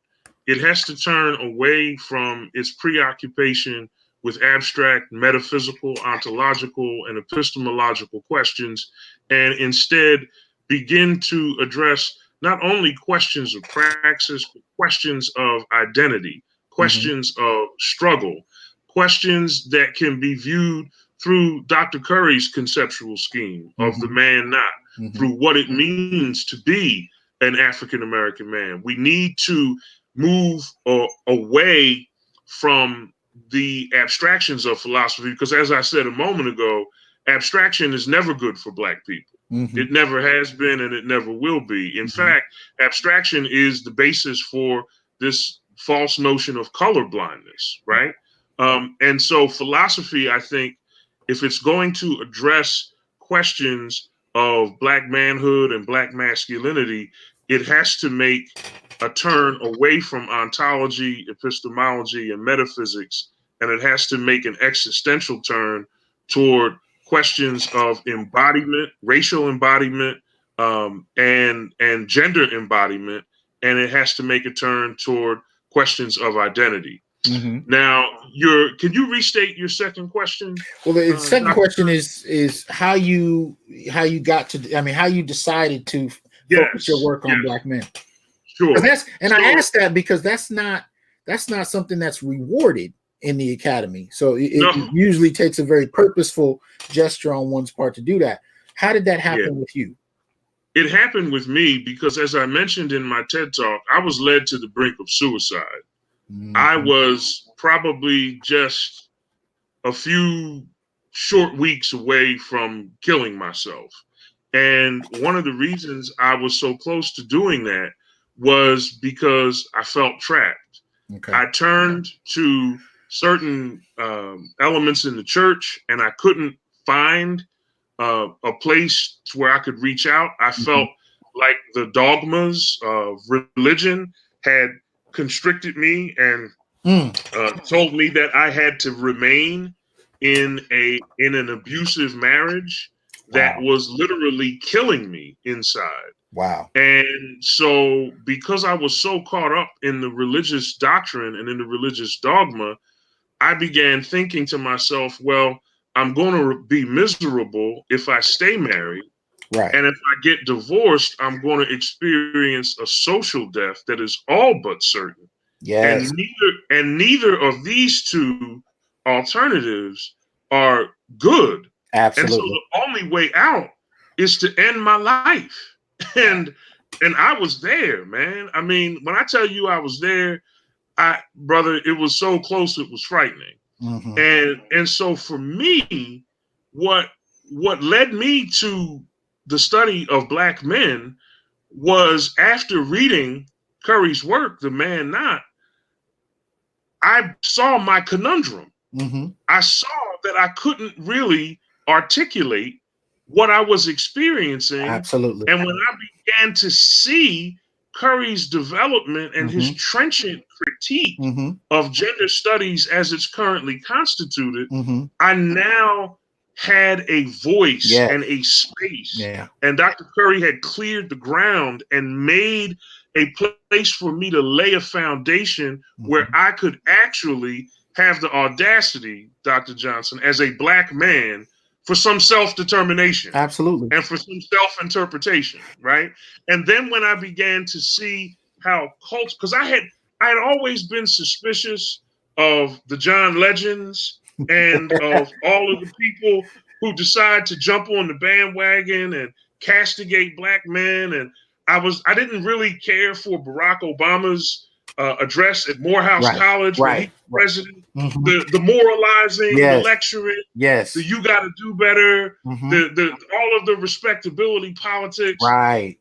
Speaker 2: It has to turn away from its preoccupation with abstract, metaphysical, ontological, and epistemological questions, and instead begin to address not only questions of praxis, but questions of identity, questions of struggle, questions that can be viewed through Dr. Curry's conceptual scheme of the man not, through what it means to be an African American man. We need to move away from the abstractions of philosophy, because as I said a moment ago, abstraction is never good for Black people. It never has been and it never will be. In fact, abstraction is the basis for this false notion of color blindness, right? And so philosophy, I think, if it's going to address questions of Black manhood and Black masculinity, it has to make a turn away from ontology, epistemology, and metaphysics, and it has to make an existential turn toward questions of embodiment, racial embodiment, and gender embodiment, and it has to make a turn toward questions of identity. Now, can you restate your second question?
Speaker 1: Well, the second question is how you got to, how you decided to focus your work on Black men.
Speaker 2: Sure.
Speaker 1: I asked that because that's not something that's rewarded in the academy. So it usually takes a very purposeful gesture on one's part to do that. How did that happen with you?
Speaker 2: It happened with me because, as I mentioned in my TED Talk, I was led to the brink of suicide. I was probably just a few short weeks away from killing myself. And one of the reasons I was so close to doing that was because I felt trapped. I turned to certain elements in the church and I couldn't find a place to where I could reach out. I felt like the dogmas of religion had constricted me and told me that I had to remain in an abusive marriage that was literally killing me inside.
Speaker 1: Wow.
Speaker 2: And so because I was so caught up in the religious doctrine and in the religious dogma, I began thinking to myself, well, I'm going to be miserable if I stay married.
Speaker 1: Right.
Speaker 2: And if I get divorced, I'm going to experience a social death that is all but certain.
Speaker 1: Yes.
Speaker 2: And neither of these two alternatives are good.
Speaker 1: Absolutely.
Speaker 2: And so the only way out is to end my life. And I was there, man. I mean, when I tell you I was there, brother, it was so close it was frightening. And so for me, what led me to the study of Black men was, after reading Curry's work, The Man Not, I saw my conundrum. I saw that I couldn't really articulate what I was experiencing.
Speaker 1: Absolutely.
Speaker 2: And when I began to see Curry's development and his trenchant critique of gender studies as it's currently constituted, I now had a voice and a space.
Speaker 1: Yeah.
Speaker 2: And Dr. Curry had cleared the ground and made a place for me to lay a foundation where I could actually have the audacity, Dr. Johnson, as a Black man, for some self-determination.
Speaker 1: Absolutely.
Speaker 2: And for some self-interpretation, right? And then when I began to see how cults, because I had always been suspicious of the John Legends and of all of the people who decide to jump on the bandwagon and castigate Black men. And I didn't really care for Barack Obama's address at Morehouse
Speaker 1: Right.
Speaker 2: College when he
Speaker 1: Right.
Speaker 2: was president.
Speaker 1: Mm-hmm.
Speaker 2: The moralizing, the
Speaker 1: Yes.
Speaker 2: lecturing,
Speaker 1: Yes.
Speaker 2: the you got to do better,
Speaker 1: Mm-hmm.
Speaker 2: the all of the respectability politics.
Speaker 1: Right.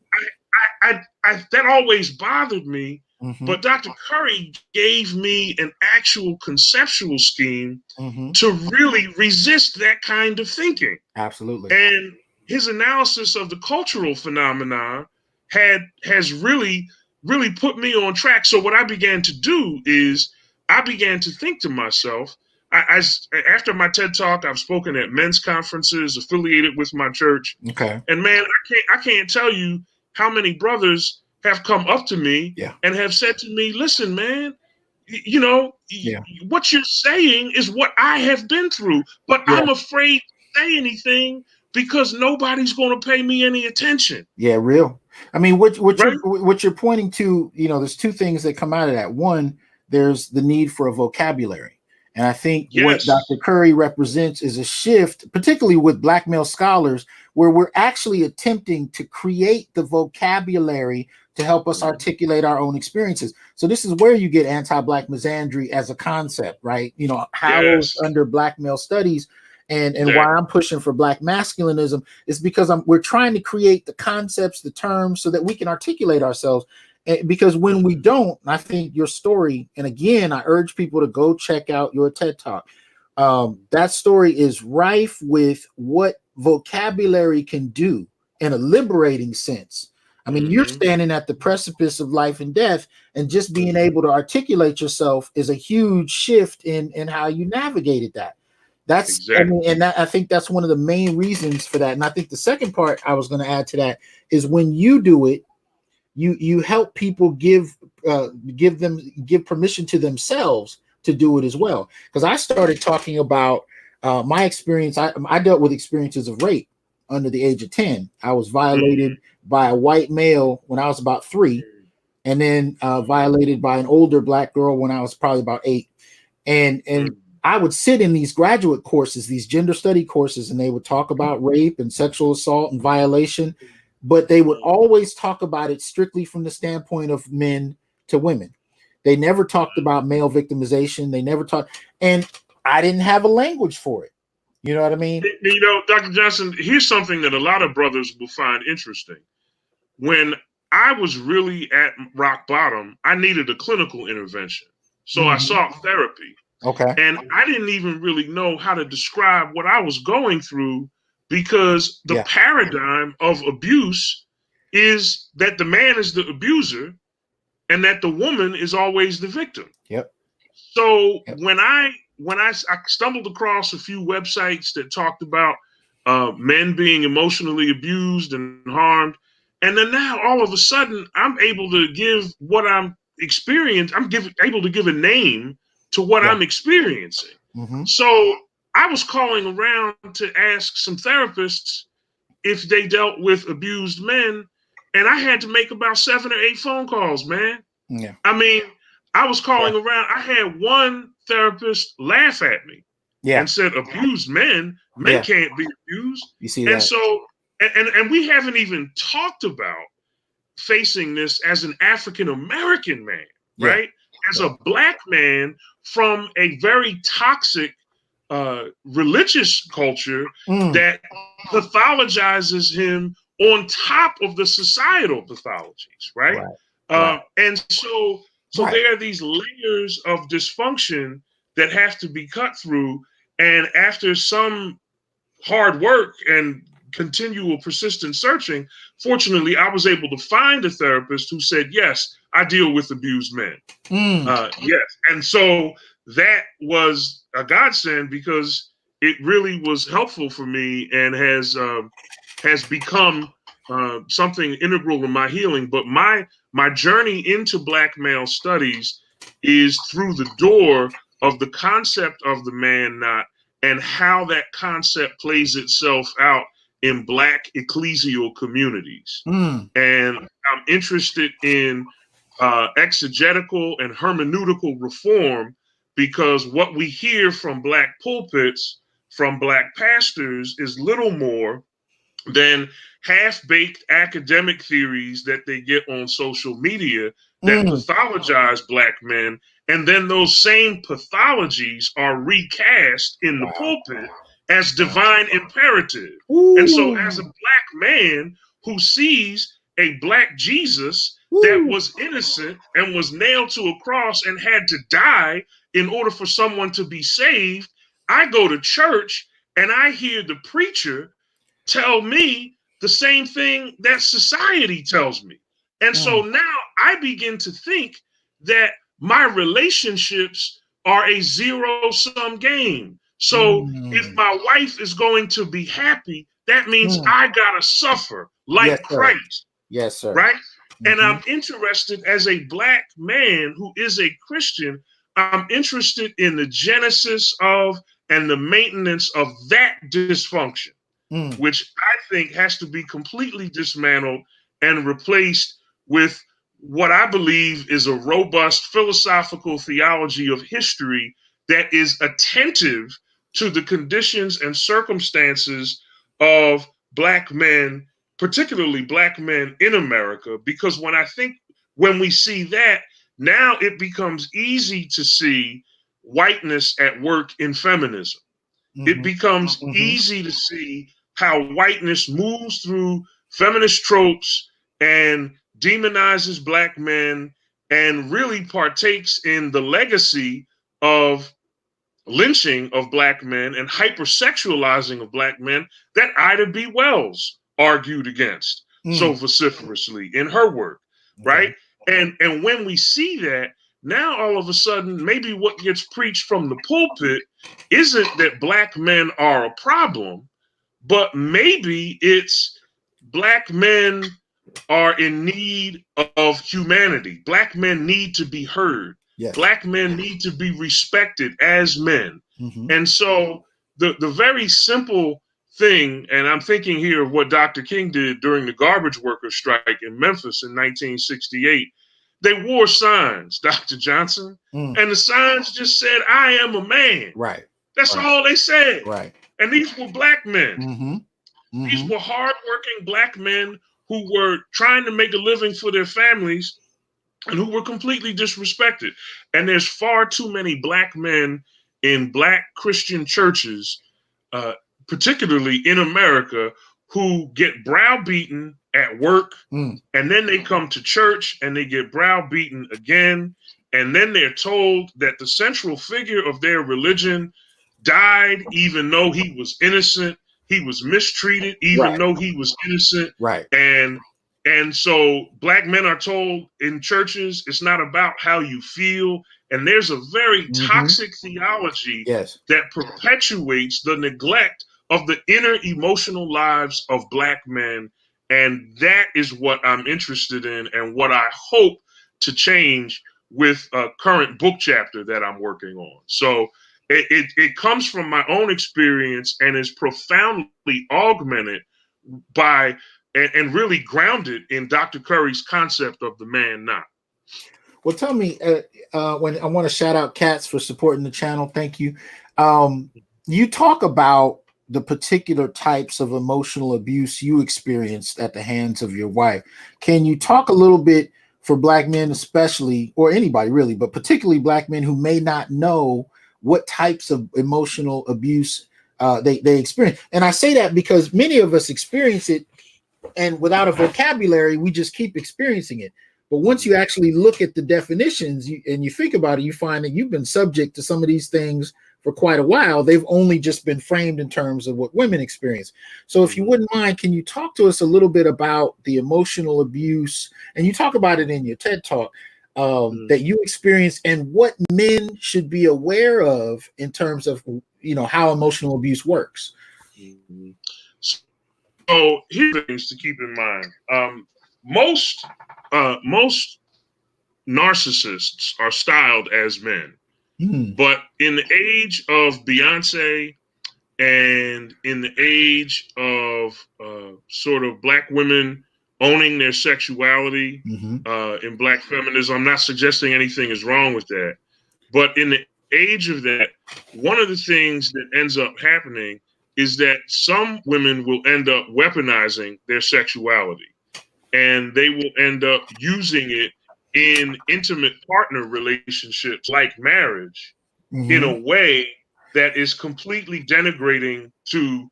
Speaker 2: That always bothered me.
Speaker 1: Mm-hmm.
Speaker 2: But Dr. Curry gave me an actual conceptual scheme
Speaker 1: Mm-hmm.
Speaker 2: to really resist that kind of thinking.
Speaker 1: Absolutely.
Speaker 2: And his analysis of the cultural phenomena has really put me on track. So what I began to do is I began to think to myself, after my TED talk, I've spoken at men's conferences affiliated with my church.
Speaker 1: Okay.
Speaker 2: And man, I can't tell you how many brothers have come up to me and have said to me, listen, man, you know, what you're saying is what I have been through, but I'm afraid to say anything because nobody's going to pay me any attention.
Speaker 1: Yeah, real. I mean, what
Speaker 2: Right?
Speaker 1: you're pointing to, you know, there's two things that come out of that. One, there's the need for a vocabulary. And I think what Dr. Curry represents is a shift, particularly with Black male scholars, where we're actually attempting to create the vocabulary to help us articulate our own experiences. So this is where you get anti-Black misandry as a concept, right? You know, housed under Black male studies. And why I'm pushing for Black masculinism is because we're trying to create the concepts, the terms, so that we can articulate ourselves. Because when we don't, I think your story, and again, I urge people to go check out your TED Talk. That story is rife with what vocabulary can do in a liberating sense. I mean, you're standing at the precipice of life and death, and just being able to articulate yourself is a huge shift in how you navigated that. That's I mean, and I think that's one of the main reasons for that. And I think the second part I was going to add to that is when you do it, you help people give permission to themselves to do it as well. Because I started talking about my experience. I dealt with experiences of rape under the age of 10. I was violated by a white male when I was about 3, and then violated by an older Black girl when I was probably about 8. And I would sit in these graduate courses, these gender study courses, and they would talk about rape and sexual assault and violation, but they would always talk about it strictly from the standpoint of men to women. They never talked about male victimization. They never talked, and I didn't have a language for it. You know what I mean?
Speaker 2: You know, Dr. Johnson, here's something that a lot of brothers will find interesting. When I was really at rock bottom, I needed a clinical intervention. So I sought therapy.
Speaker 1: Okay.
Speaker 2: And I didn't even really know how to describe what I was going through because the paradigm of abuse is that the man is the abuser and that the woman is always the victim.
Speaker 1: Yep.
Speaker 2: So when I stumbled across a few websites that talked about men being emotionally abused and harmed, and then now all of a sudden I'm able to give what I'm experiencing. Able to give a name to what I'm experiencing. So I was calling around to ask some therapists if they dealt with abused men, and I had to make about 7 or 8 phone calls, man.
Speaker 1: Yeah.
Speaker 2: I mean, I was calling around. I had one therapist laugh at me and said, abused men can't be abused.
Speaker 1: You see
Speaker 2: and
Speaker 1: that?
Speaker 2: So, and we haven't even talked about facing this as an African-American man, right? As a Black man from a very toxic religious culture that pathologizes him on top of the societal pathologies, right? And so there are these layers of dysfunction that have to be cut through. And after some hard work and continual persistent searching, fortunately, I was able to find a therapist who said, yes, I deal with abused men. Yes. And so that was a godsend because it really was helpful for me and has become something integral in my healing. But my journey into Black male studies is through the door of the concept of the man knot and how that concept plays itself out in Black ecclesial communities. And I'm interested in exegetical and hermeneutical reform because what we hear from Black pulpits, from Black pastors, is little more than half-baked academic theories that they get on social media that pathologize black men, and then those same pathologies are recast in the pulpit as divine imperative. And so as a black man who sees a black Jesus that was innocent and was nailed to a cross and had to die in order for someone to be saved, I go to church and I hear the preacher tell me the same thing that society tells me. And so now I begin to think that my relationships are a zero-sum game. So if my wife is going to be happy, that means I gotta suffer like Christ.
Speaker 1: Yes, sir.
Speaker 2: Right? And I'm interested as a black man who is a Christian, I'm interested in the genesis of and the maintenance of that dysfunction, which I think has to be completely dismantled and replaced with what I believe is a robust philosophical theology of history that is attentive to the conditions and circumstances of black men, particularly black men in America. Because when we see that, now it becomes easy to see whiteness at work in feminism. It becomes easy to see how whiteness moves through feminist tropes and demonizes black men and really partakes in the legacy of lynching of black men and hypersexualizing of black men that Ida B. Wells argued against so vociferously in her work, right? And when we see that, now all of a sudden, maybe what gets preached from the pulpit isn't that black men are a problem, but maybe it's black men are in need of humanity. Black men need to be heard.
Speaker 1: Yes.
Speaker 2: Black men need to be respected as men. And so the very simple thing, and I'm thinking here of what Dr. King did during the garbage worker strike in Memphis in 1968. They wore signs, Dr. Johnson, and the signs just said, "I am a man."
Speaker 1: Right.
Speaker 2: That's all they said.
Speaker 1: Right.
Speaker 2: And these were black men. These were hardworking black men who were trying to make a living for their families and who were completely disrespected. And there's far too many black men in black Christian churches, particularly in America, who get browbeaten at work, and then they come to church and they get browbeaten again. And then they're told that the central figure of their religion died even though he was innocent. He was mistreated even though he was innocent.
Speaker 1: Right.
Speaker 2: And so black men are told in churches, it's not about how you feel. And there's a very toxic theology that perpetuates the neglect of the inner emotional lives of black men. And that is what I'm interested in and what I hope to change with a current book chapter that I'm working on. So it comes from my own experience and is profoundly augmented by and really grounded in Dr. Curry's concept of the man not.
Speaker 1: Well, tell me, when I want to shout out Katz for supporting the channel. Thank you. You talk about the particular types of emotional abuse you experienced at the hands of your wife. Can you talk a little bit for black men, especially, or anybody really, but particularly black men who may not know what types of emotional abuse they experience? And I say that because many of us experience it, and without a vocabulary, we just keep experiencing it. But once you actually look at the definitions and you think about it, you find that you've been subject to some of these things for quite a while. They've only just been framed in terms of what women experience. So if you wouldn't mind, can you talk to us a little bit about the emotional abuse? And you talk about it in your TED Talk that you experience and what men should be aware of in terms of, how emotional abuse works.
Speaker 2: So here are things to keep in mind. Most narcissists are styled as men. But in the age of Beyonce and in the age of sort of black women owning their sexuality in black feminism, I'm not suggesting anything is wrong with that. But in the age of that, one of the things that ends up happening is that some women will end up weaponizing their sexuality, and they will end up using it in intimate partner relationships like marriage in a way that is completely denigrating to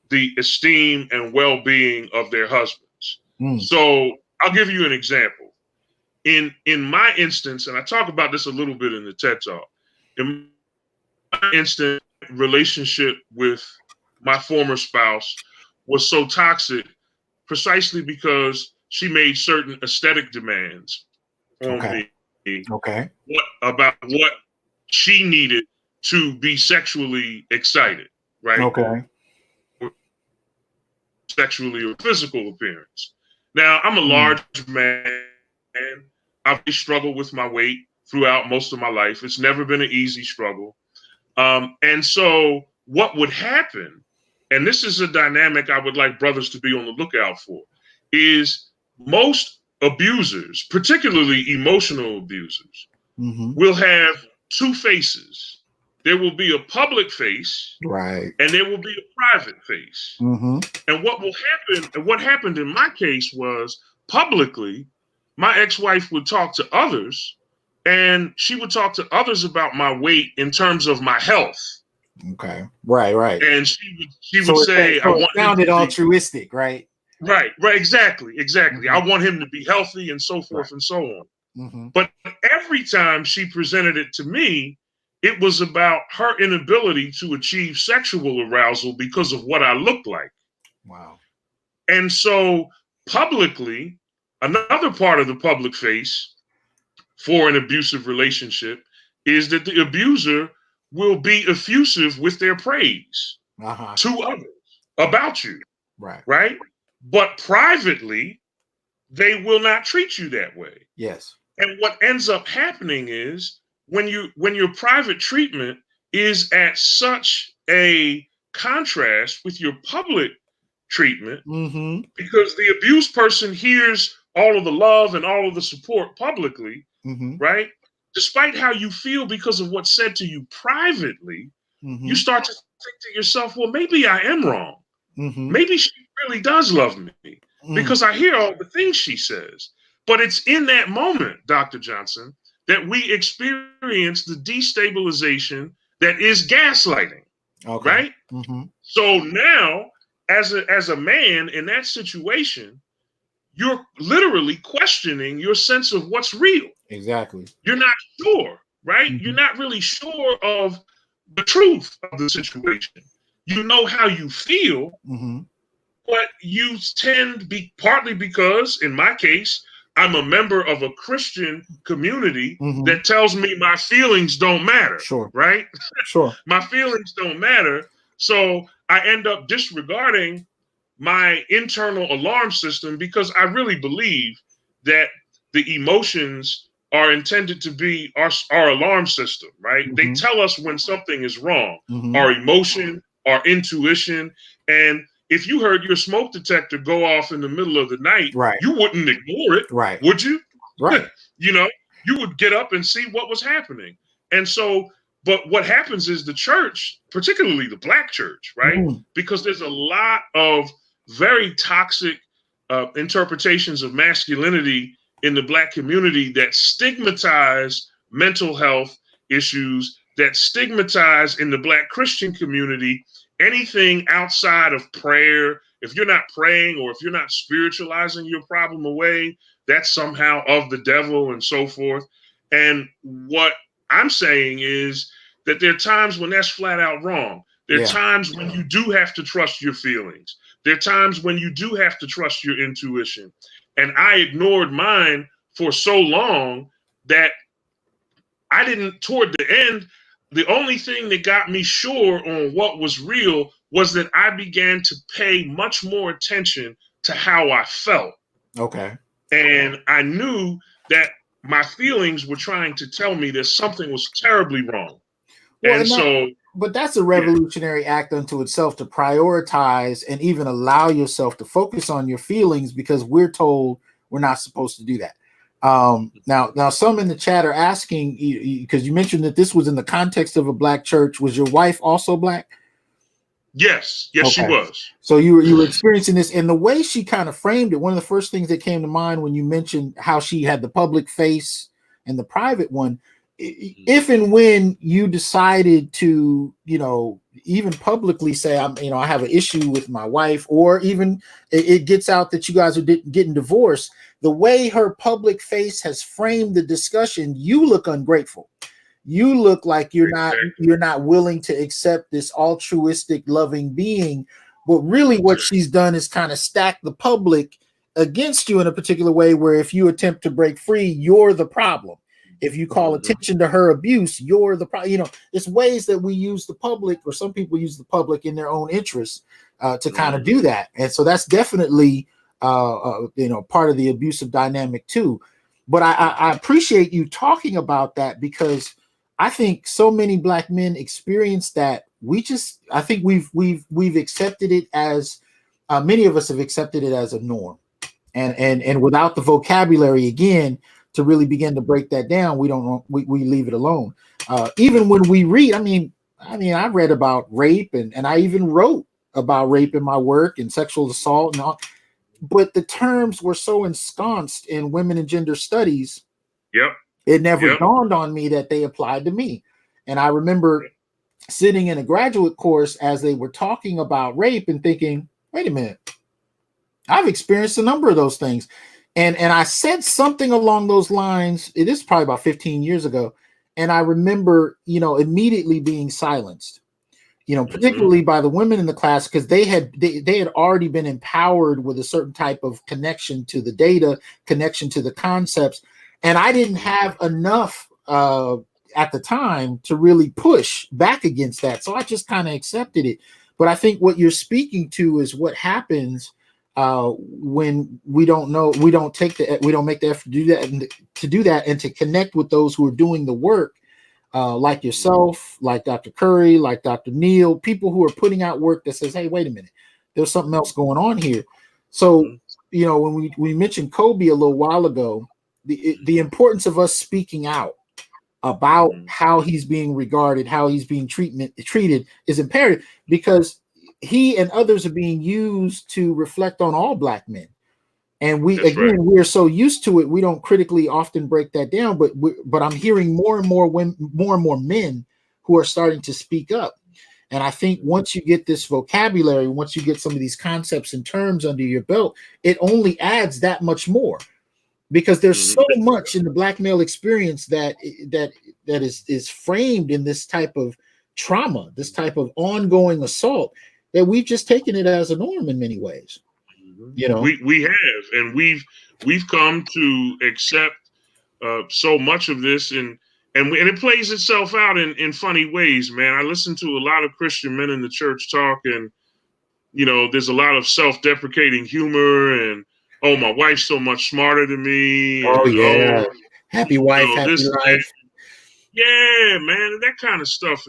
Speaker 2: the esteem and well-being of their husbands. So I'll give you an example. In my instance, and I talk about this a little bit in the TED Talk, in my instance, relationship with my former spouse was so toxic precisely because she made certain aesthetic demands on me about what she needed to be sexually excited, right? Sexually or physical appearance. Now, I'm a large man. I've struggled with my weight throughout most of my life. It's never been an easy struggle. And so what would happen, and this is a dynamic I would like brothers to be on the lookout for, is most abusers, particularly emotional abusers, will have two faces. There will be a public face,
Speaker 1: right,
Speaker 2: and there will be a private face. And what will happen, and what happened in my case was publicly, my ex-wife would talk to others, and she would talk to others about my weight in terms of my health.
Speaker 1: Right.
Speaker 2: And she would say,
Speaker 1: I want sounded altruistic, right?
Speaker 2: Right, exactly. I want him to be healthy and so forth and so on. But every time she presented it to me, it was about her inability to achieve sexual arousal because of what I looked like.
Speaker 1: Wow.
Speaker 2: And so publicly, another part of the public face for an abusive relationship is that the abuser will be effusive with their praise to others about you. Right. But privately, they will not treat you that way.
Speaker 1: Yes.
Speaker 2: And what ends up happening is when your private treatment is at such a contrast with your public treatment, because the abused person hears all of the love and all of the support publicly, right? Despite how you feel because of what's said to you privately, you start to think to yourself, well, maybe I am wrong. Maybe she really does love me because I hear all the things she says. But it's in that moment, Dr. Johnson, that we experience the destabilization that is gaslighting, right? So now, as a man in that situation, you're literally questioning your sense of what's real.
Speaker 1: Exactly.
Speaker 2: You're not sure, right? You're not really sure of the truth of the situation. You know how you feel, but you tend to be partly because, in my case, I'm a member of a Christian community that tells me my feelings don't matter. Right? My feelings don't matter. So I end up disregarding my internal alarm system because I really believe that the emotions are intended to be our alarm system, right? They tell us when something is wrong, our emotion, our intuition. And if you heard your smoke detector go off in the middle of the night, you wouldn't ignore it, would you? You would get up and see what was happening. And so, but what happens is the church, particularly the Black church, right? Because there's a lot of very toxic interpretations of masculinity in the Black community that stigmatize mental health issues, that stigmatize in the Black Christian community anything outside of prayer. If you're not praying or if you're not spiritualizing your problem away, that's somehow of the devil and so forth. And what I'm saying is that there are times when that's flat out wrong. There are times when you do have to trust your feelings. There are times when you do have to trust your intuition. And I ignored mine for so long that I didn't, toward the end, the only thing that got me sure on what was real was that I began to pay much more attention to how I felt. And I knew that my feelings were trying to tell me that something was terribly wrong.
Speaker 1: But that's a revolutionary act unto itself, to prioritize and even allow yourself to focus on your feelings, because we're told we're not supposed to do that. Now some in the chat are asking, because you mentioned that this was in the context of a Black church. Was your wife also Black?
Speaker 2: Yes, yes, she
Speaker 1: Okay.
Speaker 2: was.
Speaker 1: So you were experiencing this, and the way she kind of framed it, one of the first things that came to mind when you mentioned how she had the public face and the private one, if and when you decided to, even publicly say, I have an issue with my wife, or even it gets out that you guys are getting divorced, the way her public face has framed the discussion, you look ungrateful. You look like you're not willing to accept this altruistic loving being, but really what she's done is kind of stack the public against you in a particular way, where if you attempt to break free, you're the problem. If you call attention to her abuse, you're the problem. It's ways that we use the public, or some people use the public in their own interest, to kind of do that. And so that's definitely part of the abusive dynamic too. But I appreciate you talking about that, because I think so many Black men experience that. I think we've accepted it as, many of us have accepted it as a norm, and without the vocabulary again to really begin to break that down, we don't know, we leave it alone. Even when we read, I read about rape, and I even wrote about rape in my work, and sexual assault and all, but the terms were so ensconced in women and gender studies.
Speaker 2: Yep.
Speaker 1: It never dawned on me that they applied to me. And I remember sitting in a graduate course as they were talking about rape and thinking, wait a minute, I've experienced a number of those things. And I said something along those lines. It is probably about 15 years ago. And I remember, immediately being silenced, particularly by the women in the class, because they had already been empowered with a certain type of connection to the data, connection to the concepts. And I didn't have enough at the time to really push back against that. So I just kind of accepted it. But I think what you're speaking to is what happens when we don't make the effort to do that and to connect with those who are doing the work, like yourself, like Dr. Curry, like Dr. Neal, people who are putting out work that says, hey, wait a minute, there's something else going on here. So, when we mentioned Kobe a little while ago, the importance of us speaking out about how he's being regarded, how he's being treated is imperative, because he and others are being used to reflect on all Black men. And we're so used to it, we don't critically often break that down. But I'm hearing more and more women, more and more men who are starting to speak up. And I think once you get this vocabulary, once you get some of these concepts and terms under your belt, it only adds that much more, because there's so much in the Black male experience that is framed in this type of trauma, this type of ongoing assault, that we've just taken it as a norm in many ways.
Speaker 2: We have, and we've come to accept so much of this, and it plays itself out in funny ways, man. I listen to a lot of Christian men in the church talk, and there's a lot of self-deprecating humor, and my wife's so much smarter than me, and
Speaker 1: happy wife, happy life.
Speaker 2: Yeah, man, that kind of stuff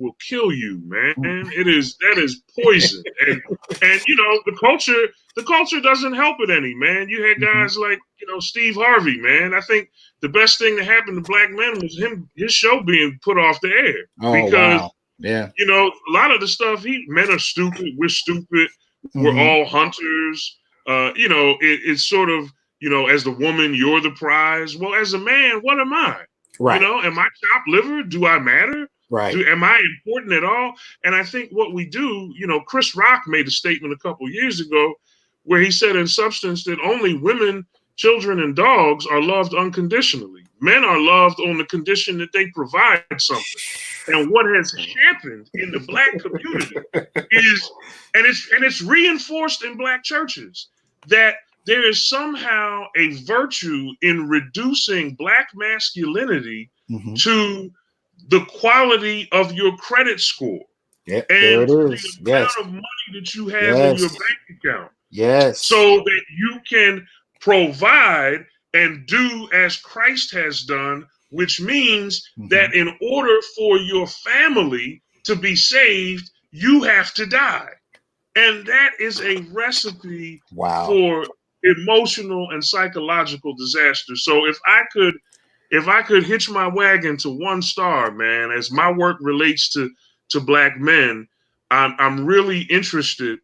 Speaker 2: will kill you, man. That is poison, and the culture doesn't help it any, man. You had guys like Steve Harvey, man. I think the best thing that happened to Black men was his show being put off the air, because
Speaker 1: wow. Yeah,
Speaker 2: a lot of the stuff men are stupid, we're stupid, we're all hunters. It's sort of as the woman, you're the prize. Well, as a man, what am I?
Speaker 1: right.
Speaker 2: Am I chopped liver? Do I matter?
Speaker 1: Right.
Speaker 2: Am I important at all? And I think what we do, Chris Rock made a statement a couple years ago where he said in substance that only women, children, and dogs are loved unconditionally. Men are loved on the condition that they provide something. And what has happened in the Black community is, and it's reinforced in Black churches, that there is somehow a virtue in reducing Black masculinity to the quality of your credit score.
Speaker 1: Yeah,
Speaker 2: and
Speaker 1: there it is.
Speaker 2: the amount of money that you have in your bank account.
Speaker 1: Yes.
Speaker 2: So that you can provide and do as Christ has done, which means that in order for your family to be saved, you have to die. And that is a recipe for emotional and psychological disaster. So if I could hitch my wagon to one star, man, as my work relates to Black men, I'm really interested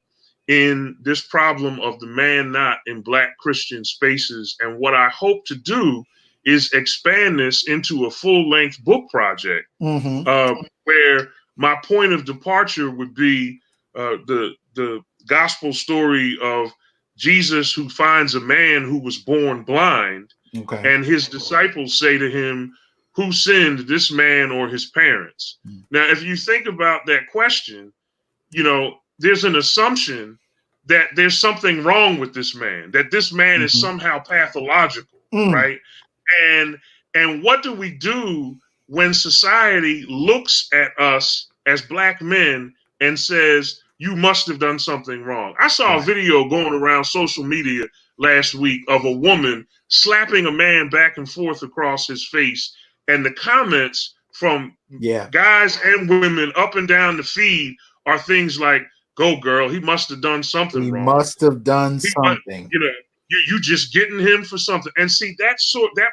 Speaker 2: in this problem of the man not in Black Christian spaces. And what I hope to do is expand this into a full length book project,
Speaker 1: Mm-hmm.
Speaker 2: where my point of departure would be the gospel story of Jesus, who finds a man who was born blind,
Speaker 1: Okay.
Speaker 2: and his disciples say to him, "Who sinned, this man or his parents?" Now, if you think about that question, there's an assumption that there's something wrong with this man, that this man is
Speaker 1: Mm-hmm.
Speaker 2: somehow pathological,
Speaker 1: Mm.
Speaker 2: right? And what do we do when society looks at us as Black men and says, you must have done something wrong? I saw a
Speaker 1: Right.
Speaker 2: video going around social media last week of a woman slapping a man back and forth across his face, and the comments from
Speaker 1: Yeah.
Speaker 2: guys and women up and down the feed are things like, "Go girl, he must have done something
Speaker 1: He
Speaker 2: wrong.
Speaker 1: must have done
Speaker 2: He must,
Speaker 1: something.
Speaker 2: you just getting him for something." And see, that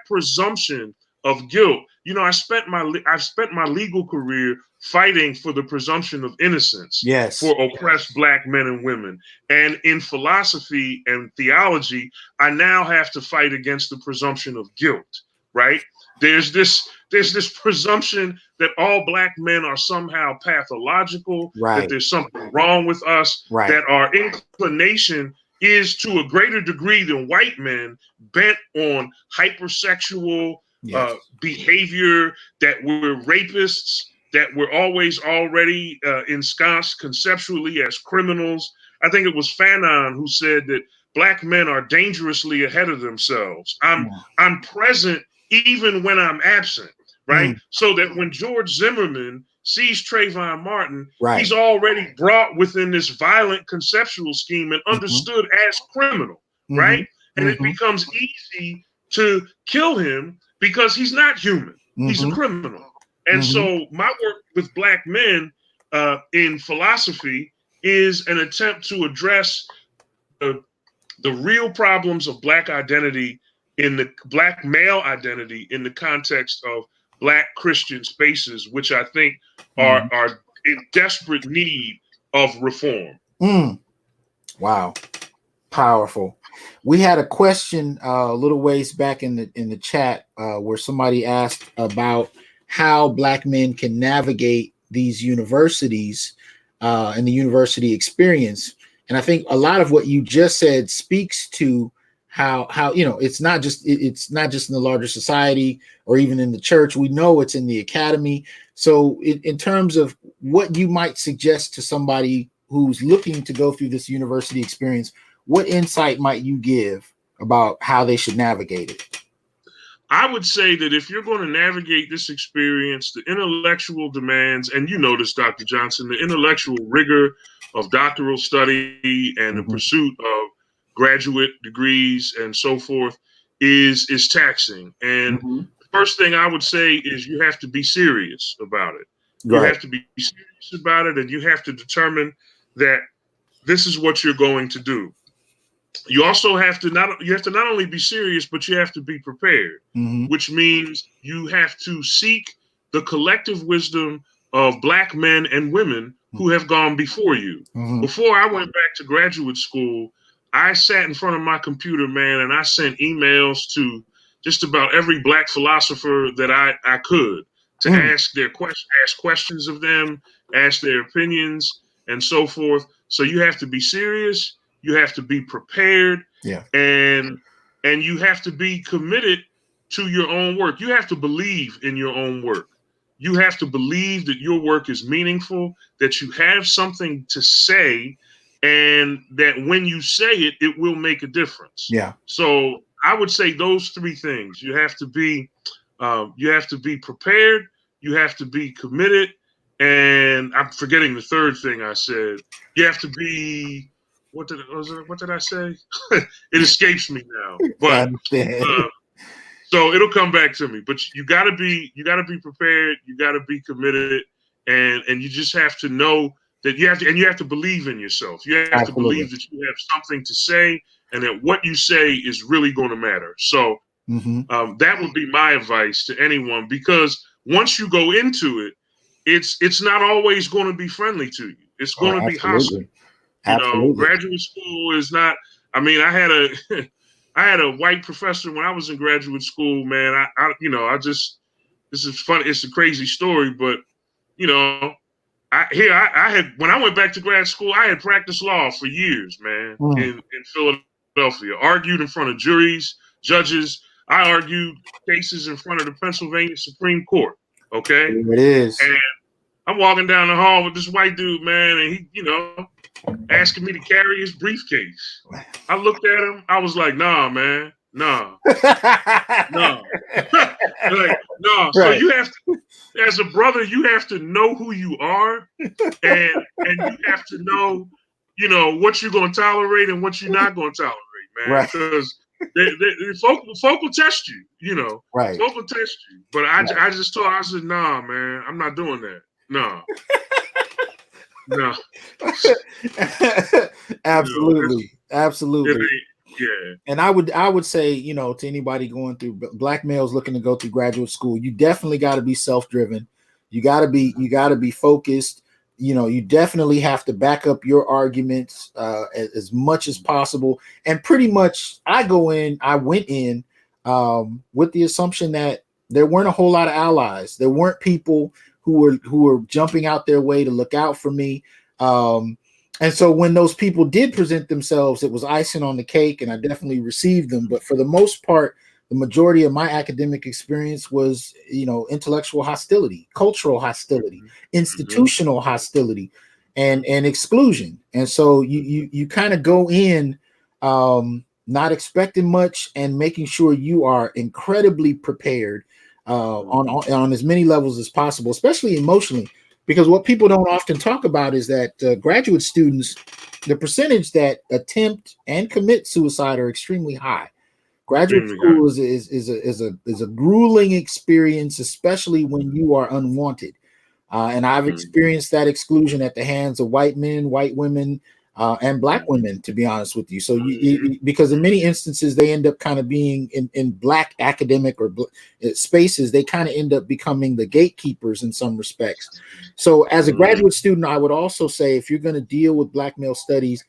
Speaker 2: presumption of guilt. I've spent my legal career fighting for the presumption of innocence
Speaker 1: Yes.
Speaker 2: for oppressed Black men and women. And in philosophy and theology, I now have to fight against the presumption of guilt, right? There's this presumption that all Black men are somehow pathological, that
Speaker 1: Right.
Speaker 2: there's something wrong with us,
Speaker 1: Right.
Speaker 2: that our inclination is to a greater degree than white men bent on hypersexual
Speaker 1: Yes.
Speaker 2: behavior, that we're rapists, that we're always already ensconced conceptually as criminals. I think it was Fanon who said that Black men are dangerously ahead of themselves. I'm present even when I'm absent, right?
Speaker 1: Mm.
Speaker 2: So that when George Zimmerman sees Trayvon Martin,
Speaker 1: Right.
Speaker 2: he's already brought within this violent conceptual scheme and
Speaker 1: Mm-hmm.
Speaker 2: understood as criminal,
Speaker 1: Mm-hmm.
Speaker 2: right? And it
Speaker 1: Mm-hmm.
Speaker 2: becomes easy to kill him because he's not human. He's a
Speaker 1: Mm-hmm.
Speaker 2: criminal. And
Speaker 1: Mm-hmm.
Speaker 2: so my work with Black men in philosophy is an attempt to address the real problems of Black identity, in the Black male identity, in the context of Black Christian spaces, which I think
Speaker 1: Mm-hmm.
Speaker 2: are in desperate need of reform.
Speaker 1: Mm. Wow. Powerful. We had a question a little ways back in the chat where somebody asked about how Black men can navigate these universities and the university experience. And I think a lot of what you just said speaks to how it's not just it's not just in the larger society or even in the church. We know it's in the academy. So in terms of what you might suggest to somebody who's looking to go through this university experience, what insight might you give about how they should navigate it?
Speaker 2: I would say that if you're going to navigate this experience, the intellectual demands, and you know this, Dr. Johnson, the intellectual rigor of doctoral study and the
Speaker 1: Mm-hmm.
Speaker 2: pursuit of graduate degrees and so forth is taxing. And
Speaker 1: Mm-hmm.
Speaker 2: the first thing I would say is you have to be serious about it. You
Speaker 1: Right.
Speaker 2: have to be serious about it, and you have to determine that this is what you're going to do. You also have to not only be serious, but you have to be prepared,
Speaker 1: Mm-hmm.
Speaker 2: which means you have to seek the collective wisdom of Black men and women who have gone before you.
Speaker 1: Mm-hmm.
Speaker 2: Before I went back to graduate school, I sat in front of my computer, man, and I sent emails to just about every Black philosopher that I could to
Speaker 1: Mm.
Speaker 2: ask questions of them, ask their opinions, and so forth. So you have to be serious. You have to be prepared,
Speaker 1: Yeah.
Speaker 2: and you have to be committed to your own work. You have to believe in your own work. You have to believe that your work is meaningful, that you have something to say, and that when you say it, it will make a difference.
Speaker 1: Yeah.
Speaker 2: So I would say those three things. You have to be prepared. You have to be committed, and I'm forgetting the third thing I said. You have to be, what did I say? It escapes me now.
Speaker 1: I
Speaker 2: But
Speaker 1: understand.
Speaker 2: so it'll come back to me. But you gotta be prepared. You gotta be committed, and you just have to know that you have to believe in yourself. You have to
Speaker 1: Absolutely.
Speaker 2: believe that you have something to say, and that what you say is really going to matter. So
Speaker 1: Mm-hmm.
Speaker 2: that would be my advice to anyone, because once you go into it, it's not always going to be friendly to you. It's
Speaker 1: Oh,
Speaker 2: going to be hostile.
Speaker 1: absolutely. Absolutely.
Speaker 2: Graduate school is not. I mean, I had a I had a white professor when I was in graduate school. Man, I just this is funny. It's a crazy story, but you know, I had when I went back to grad school, I had practiced law for years, man, in Philadelphia. Argued in front of juries, judges. I argued cases in front of the Pennsylvania Supreme Court. Okay,
Speaker 1: There it is.
Speaker 2: and I'm walking down the hall with this white dude, man, and he, asking me to carry his briefcase. I looked at him. I was like, nah, man, nah, nah. Like, no. So
Speaker 1: Right.
Speaker 2: you have to, as a brother, you have to know who you are, and you have to know, what you're going to tolerate and what you're not going to tolerate, man.
Speaker 1: Right.
Speaker 2: Because folk will test you,
Speaker 1: Right.
Speaker 2: folk will test you. But I just told, I said, nah, man, I'm not doing that. No. No.
Speaker 1: Absolutely. Absolutely.
Speaker 2: Yeah.
Speaker 1: And I would say, to anybody going through, black males looking to go through graduate school, you definitely got to be self-driven. You got to be focused. You definitely have to back up your arguments as much as possible. And pretty much I went in with the assumption that there weren't a whole lot of allies. There weren't people who were jumping out their way to look out for me. And so when those people did present themselves, it was icing on the cake, and I definitely received them. But for the most part, the majority of my academic experience was, intellectual hostility, cultural hostility, institutional hostility, and exclusion. And so you kind of go in not expecting much and making sure you are incredibly prepared on as many levels as possible, especially emotionally. Because what people don't often talk about is that graduate students, the percentage that attempt and commit suicide are extremely high. Graduate school is a grueling experience, especially when you are unwanted. And I've experienced that exclusion at the hands of white men, white women, and black women, to be honest with you. So because in many instances, they end up kind of being in black academic or spaces, they kind of end up becoming the gatekeepers in some respects. So as a graduate student, I would also say, if you're going to deal with black male studies,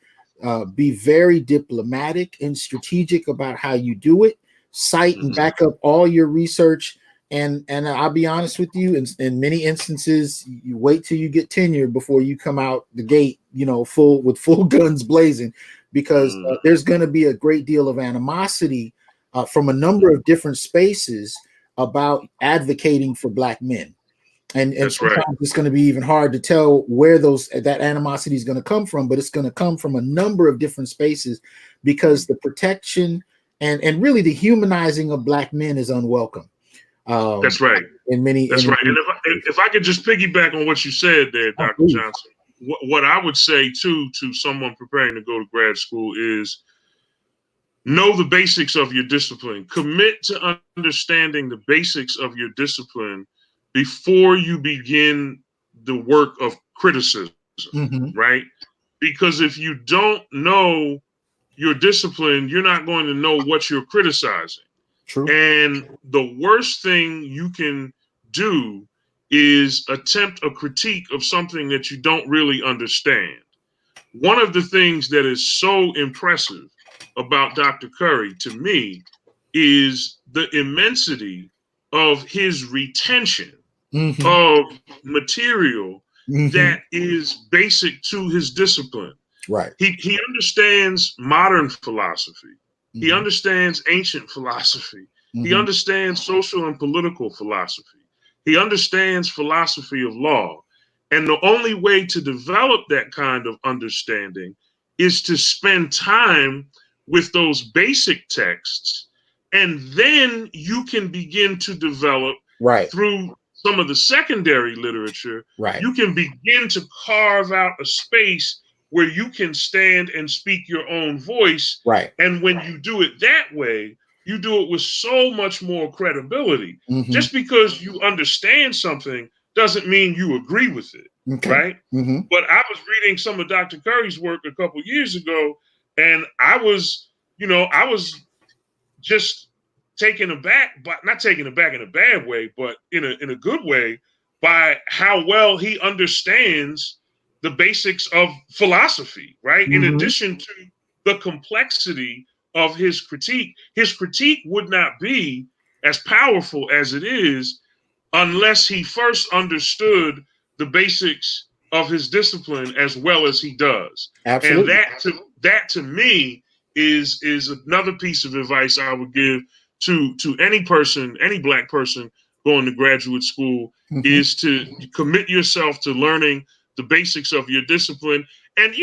Speaker 1: be very diplomatic and strategic about how you do it. Cite and back up all your research. And I'll be honest with you, in many instances, you wait till you get tenure before you come out the gate, full guns blazing, because there's going to be a great deal of animosity from a number of different spaces about advocating for black men. And sometimes it's going to be even hard to tell where that animosity is going to come from, but it's going to come from a number of different spaces, because the protection and really the humanizing of black men is unwelcome.
Speaker 2: That's right. That's right. And if I could just piggyback on what you said there, Dr. Johnson, what I would say too to someone preparing to go to grad school is know the basics of your discipline. Commit to understanding the basics of your discipline before you begin the work of criticism, right? Because if you don't know your discipline, you're not going to know what you're criticizing.
Speaker 1: True.
Speaker 2: And the worst thing you can do is attempt a critique of something that you don't really understand. One of the things that is so impressive about Dr. Curry to me is the immensity of his retention of material that is basic to his discipline.
Speaker 1: Right.
Speaker 2: He understands modern philosophy. He understands ancient philosophy. He understands social and political philosophy. He understands philosophy of law. And the only way to develop that kind of understanding is to spend time with those basic texts. And then you can begin to develop through some of the secondary literature. You can begin to carve out a space where you can stand and speak your own voice. And when you do it that way, you do it with so much more credibility. Just because you understand something doesn't mean you agree with it, right? But I was reading some of Dr. Curry's work a couple years ago, and I was just taken aback, but not taken aback in a bad way, but in a good way, by how well he understands the basics of philosophy, right? In
Speaker 1: Mm-hmm.
Speaker 2: addition to the complexity of his critique would not be as powerful as it is unless he first understood the basics of his discipline as well as he does. And
Speaker 1: Absolutely.
Speaker 2: that to me is another piece of advice I would give to any person, any black person going to graduate school,
Speaker 1: Mm-hmm.
Speaker 2: is to commit yourself to learning the basics of your discipline. And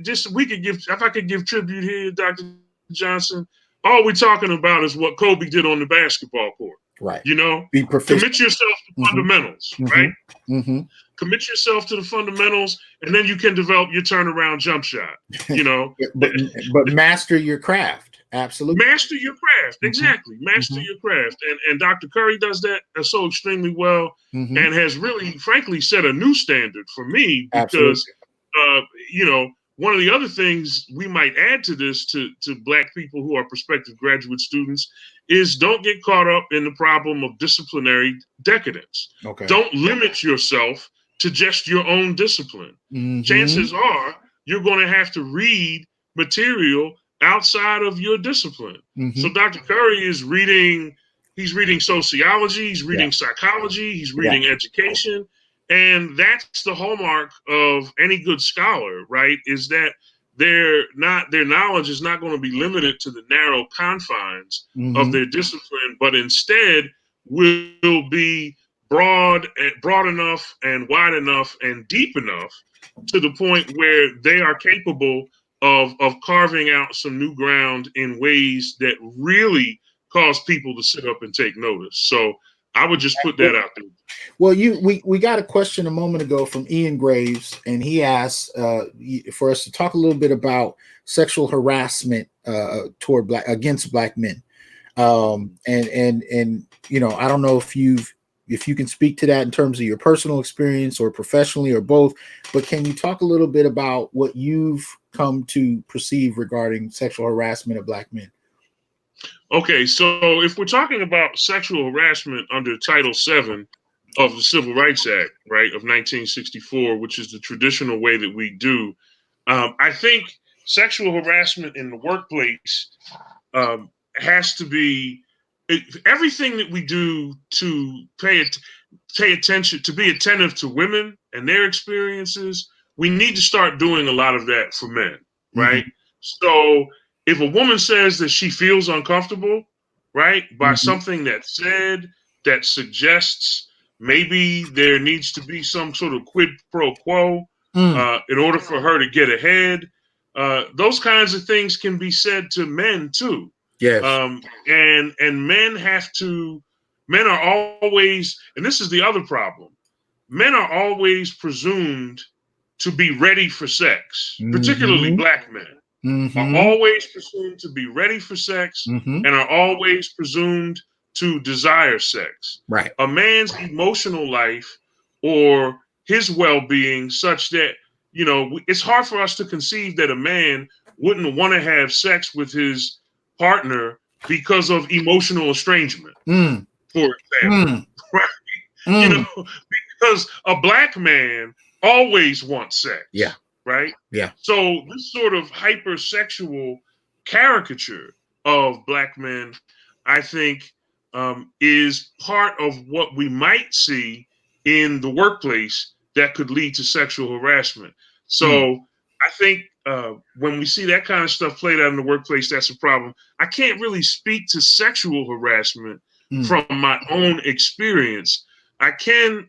Speaker 2: just we could give, if I could give tribute here, Dr. Johnson, all we're talking about is what Kobe did on the basketball court.
Speaker 1: Right. Be proficient.
Speaker 2: Commit yourself to
Speaker 1: Mm-hmm.
Speaker 2: fundamentals,
Speaker 1: Mm-hmm.
Speaker 2: right?
Speaker 1: Mm-hmm.
Speaker 2: Commit yourself to the fundamentals, and then you can develop your turnaround jump shot.
Speaker 1: but master your craft. Absolutely.
Speaker 2: Master your craft.
Speaker 1: Mm-hmm.
Speaker 2: Exactly. Master
Speaker 1: Mm-hmm.
Speaker 2: your craft. And Dr. Curry does that so extremely well,
Speaker 1: Mm-hmm.
Speaker 2: and has really, frankly, set a new standard for me
Speaker 1: Absolutely.
Speaker 2: because, one of the other things we might add to this to Black people who are prospective graduate students is don't get caught up in the problem of disciplinary decadence.
Speaker 1: Okay.
Speaker 2: Don't limit yourself to just your own discipline.
Speaker 1: Mm-hmm.
Speaker 2: Chances are you're going to have to read material outside of your discipline.
Speaker 1: Mm-hmm.
Speaker 2: So Dr. Curry is reading, he's reading sociology, he's reading psychology, he's reading education. And that's the hallmark of any good scholar, right? Is that their knowledge is not going to be limited to the narrow confines
Speaker 1: Mm-hmm.
Speaker 2: of their discipline, but instead will be broad enough and wide enough and deep enough to the point where they are capable of carving out some new ground in ways that really cause people to sit up and take notice. So I would just put that out there.
Speaker 1: Well, we got a question a moment ago from Ian Graves, and he asked for us to talk a little bit about sexual harassment against Black men. And I don't know if you can speak to that in terms of your personal experience or professionally or both, but can you talk a little bit about what you've come to perceive regarding sexual harassment of Black men?
Speaker 2: Okay, so if we're talking about sexual harassment under Title VII of the Civil Rights Act, right, of 1964, which is the traditional way that we do, I think sexual harassment in the workplace has to be everything that we do to pay attention, to be attentive to women and their experiences. We need to start doing a lot of that for men, right? Mm-hmm. So if a woman says that she feels uncomfortable, right, by
Speaker 1: Mm-hmm.
Speaker 2: something that's said that suggests maybe there needs to be some sort of quid pro quo in order for her to get ahead, those kinds of things can be said to men too.
Speaker 1: Yes.
Speaker 2: And men are always, and this is the other problem, men are always presumed to be ready for sex, particularly Black men are always presumed to be ready for sex and are always presumed to desire sex.
Speaker 1: Right.
Speaker 2: A man's emotional life or his well-being such that, it's hard for us to conceive that a man wouldn't want to have sex with his partner because of emotional estrangement, for example, right? Because a Black man always wants sex.
Speaker 1: Yeah.
Speaker 2: Right?
Speaker 1: Yeah.
Speaker 2: So this sort of hypersexual caricature of Black men, I think, is part of what we might see in the workplace that could lead to sexual harassment. So I think when we see that kind of stuff played out in the workplace, that's a problem. I can't really speak to sexual harassment from my own experience. I can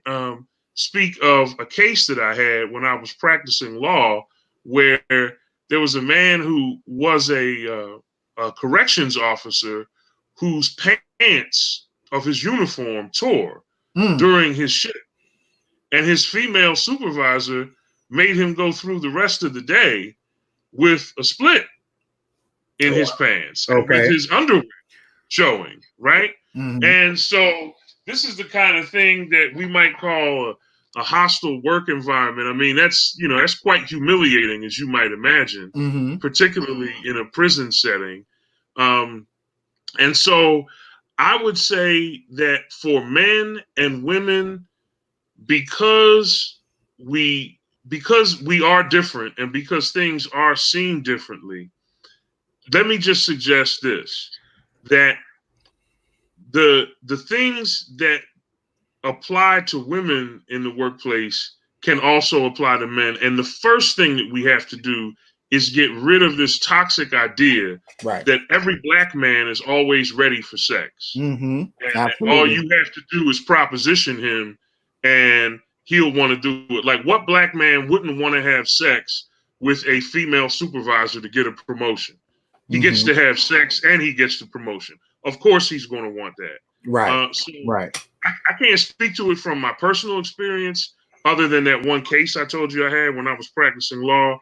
Speaker 2: speak of a case that I had when I was practicing law, where there was a man who was a corrections officer whose pants of his uniform tore during his shift, and his female supervisor made him go through the rest of the day with a split in his pants, and with his underwear showing, right? And so this is the kind of thing that we might call a hostile work environment. I mean, that's quite humiliating, as you might imagine, particularly in a prison setting. And so I would say that for men and women, because we because we are different and because things are seen differently, let me just suggest this, that the things that apply to women in the workplace can also apply to men. And the first thing that we have to do is get rid of this toxic idea
Speaker 1: Right.
Speaker 2: that every black man is always ready for sex.
Speaker 1: Mm-hmm.
Speaker 2: And that all
Speaker 1: Absolutely.
Speaker 2: you have to do is proposition him and he'll want to do it. Like, what black man wouldn't want to have sex with a female supervisor to get a promotion? He gets
Speaker 1: Mm-hmm.
Speaker 2: to have sex and he gets the promotion. Of course, he's going to want that.
Speaker 1: Right.
Speaker 2: So
Speaker 1: Right.
Speaker 2: I can't speak to it from my personal experience, other than that one case I told you I had when I was practicing law.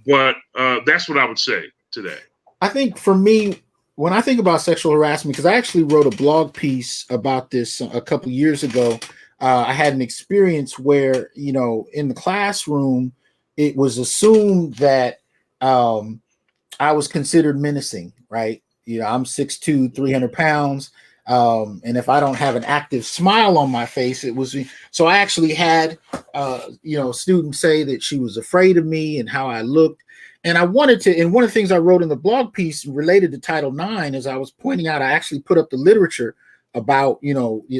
Speaker 2: But that's what I would say to that.
Speaker 1: I think for me, when I think about sexual harassment, because I actually wrote a blog piece about this a couple years ago. I had an experience where, in the classroom, it was assumed that I was considered menacing, right? I'm 6'2", 300 pounds. And if I don't have an active smile on my face, it was so I actually had students say that she was afraid of me and how I looked. And I wanted to, and one of the things I wrote in the blog piece related to Title IX, as I was pointing out, I actually put up the literature about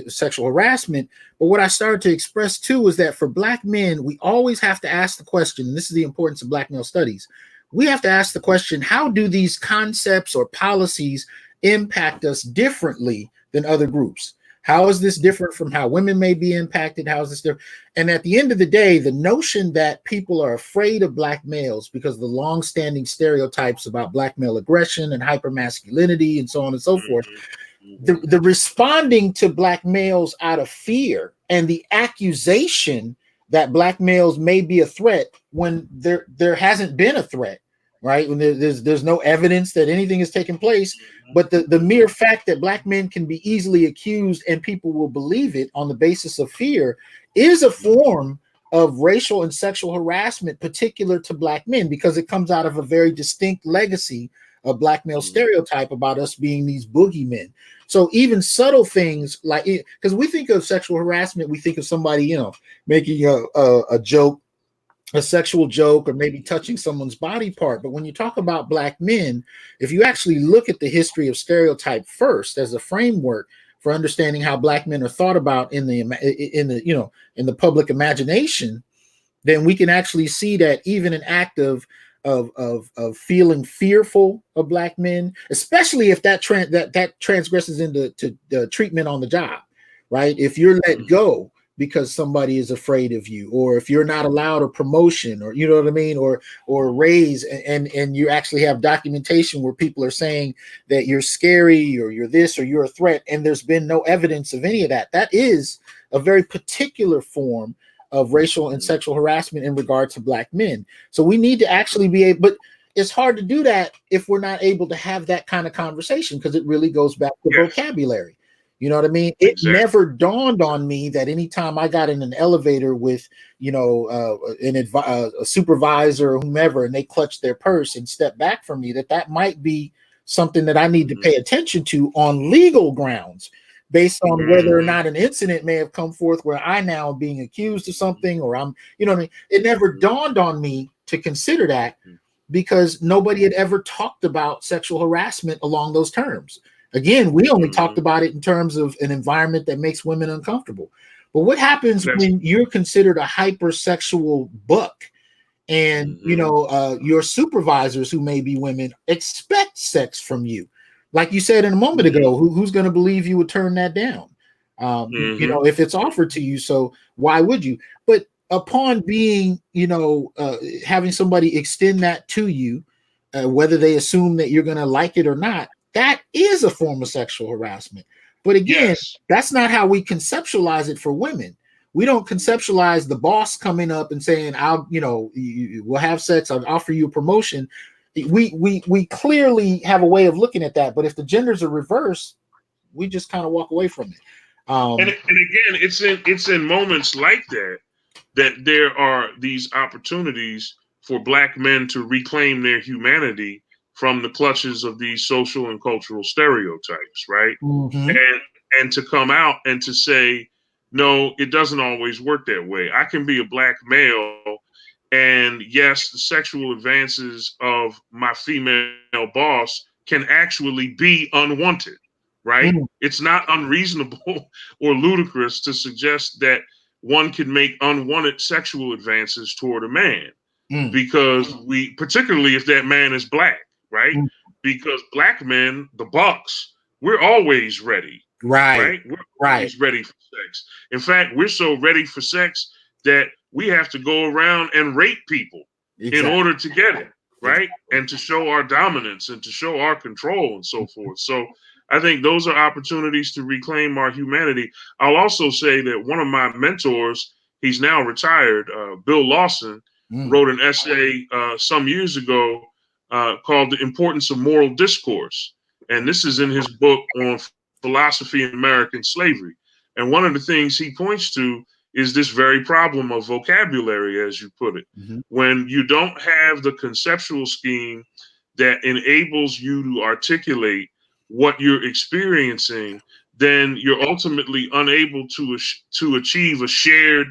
Speaker 1: sexual harassment. But what I started to express too was that for Black men, we always have to ask the question, and this is the importance of Black male studies. We have to ask the question, how do these concepts or policies impact us differently than other groups? How is this different from how women may be impacted? How is this different? And at the end of the day, the notion that people are afraid of Black males because of the longstanding stereotypes about Black male aggression and hypermasculinity and so on and so forth, the responding to Black males out of fear and the accusation that Black males may be a threat when there hasn't been a threat, right? When there's no evidence that anything has taken place, but the mere fact that Black men can be easily accused and people will believe it on the basis of fear is a form of racial and sexual harassment particular to Black men, because it comes out of a very distinct legacy of Black male stereotype about us being these boogeymen. So even subtle things like, because we think of sexual harassment, we think of somebody, making a joke, a sexual joke, or maybe touching someone's body part. But when you talk about Black men, if you actually look at the history of stereotype first as a framework for understanding how Black men are thought about in the public imagination, then we can actually see that even an act of feeling fearful of Black men, especially if that transgresses into the treatment on the job, right? If you're let go because somebody is afraid of you, or if you're not allowed a promotion, or you know what I mean, or a raise, and you actually have documentation where people are saying that you're scary or you're this or you're a threat, and there's been no evidence of any of that, that is a very particular form of racial and sexual harassment in regard to Black men. So we need to actually be able, but it's hard to do that if we're not able to have that kind of conversation, because it really goes back to vocabulary. You know what I mean? It never dawned on me that anytime I got in an elevator with, a supervisor or whomever, and they clutched their purse and stepped back from me, that might be something that I need to pay attention to on legal grounds, based on whether or not an incident may have come forth where I now am being accused of something, or I'm, you know what I mean? It never dawned on me to consider that, because nobody had ever talked about sexual harassment along those terms. Again, we only talked about it in terms of an environment that makes women uncomfortable. But what happens when you're considered a hypersexual buck, and your supervisors, who may be women, expect sex from you? Like you said in a moment ago, who's going to believe you would turn that down? If it's offered to you, so why would you? But upon being, having somebody extend that to you, whether they assume that you're going to like it or not, that is a form of sexual harassment. But again, that's not how we conceptualize it for women. We don't conceptualize the boss coming up and saying, we'll have sex, I'll offer you a promotion. We clearly have a way of looking at that. But if the genders are reversed, we just kind of walk away from it.
Speaker 2: And again, it's in moments like that there are these opportunities for Black men to reclaim their humanity from the clutches of these social and cultural stereotypes, right? And to come out and to say, no, it doesn't always work that way. I can be a Black male And yes, the sexual advances of my female boss can actually be unwanted, right?
Speaker 1: Mm,
Speaker 2: It's not unreasonable or ludicrous to suggest that one can make unwanted sexual advances toward a man,
Speaker 1: mm,
Speaker 2: because particularly if that man is black, right?
Speaker 1: mm.
Speaker 2: Because black men, the bucks, we're always ready,
Speaker 1: Right,
Speaker 2: right? We're
Speaker 1: right.
Speaker 2: always ready for sex. In fact, we're so ready for sex that we have to go around and rape people in
Speaker 1: Exactly.
Speaker 2: order to get it, right?
Speaker 1: Exactly.
Speaker 2: And to show our dominance and to show our control and so forth. So I think those are opportunities to reclaim our humanity. I'll also say that one of my mentors, he's now retired, Bill Lawson,
Speaker 1: Mm,
Speaker 2: wrote an essay some years ago called The Importance of Moral Discourse. And this is in his book on philosophy and American slavery. And one of the things he points to is this very problem of vocabulary, as you put it.
Speaker 1: mhm,
Speaker 2: When you don't have the conceptual scheme that enables you to articulate what you're experiencing, then you're ultimately unable to achieve a shared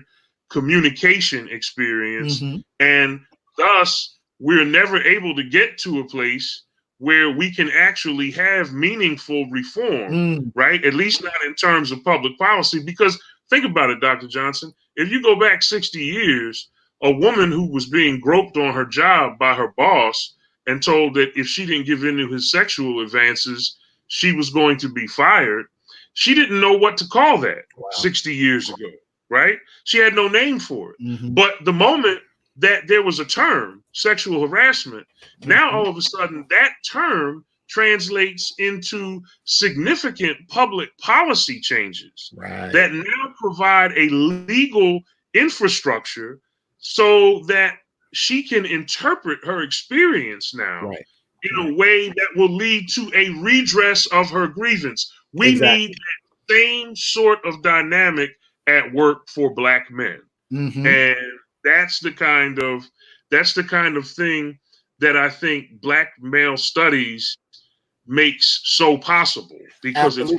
Speaker 2: communication experience,
Speaker 1: mhm,
Speaker 2: and thus we're never able to get to a place where we can actually have meaningful reform,
Speaker 1: mm.
Speaker 2: right? At least not in terms of public policy. Because think about it, Dr. Johnson, if you go back 60 years, a woman who was being groped on her job by her boss and told that if she didn't give in to his sexual advances, she was going to be fired, she didn't know what to call that
Speaker 1: Wow.
Speaker 2: 60 years ago, right? She had no name for it.
Speaker 1: Mhm,
Speaker 2: But the moment that there was a term, sexual harassment, now
Speaker 1: mhm.
Speaker 2: all of a sudden that term translates into significant public policy changes
Speaker 1: Right.
Speaker 2: that now provide a legal infrastructure so that she can interpret her experience now
Speaker 1: Right.
Speaker 2: in
Speaker 1: Right.
Speaker 2: a way that will lead to a redress of her grievance. We need
Speaker 1: Exactly.
Speaker 2: that same sort of dynamic at work for black men.
Speaker 1: Mhm.
Speaker 2: And that's the kind of that's the kind of thing that I think black male studies makes so possible, because
Speaker 1: Absolutely.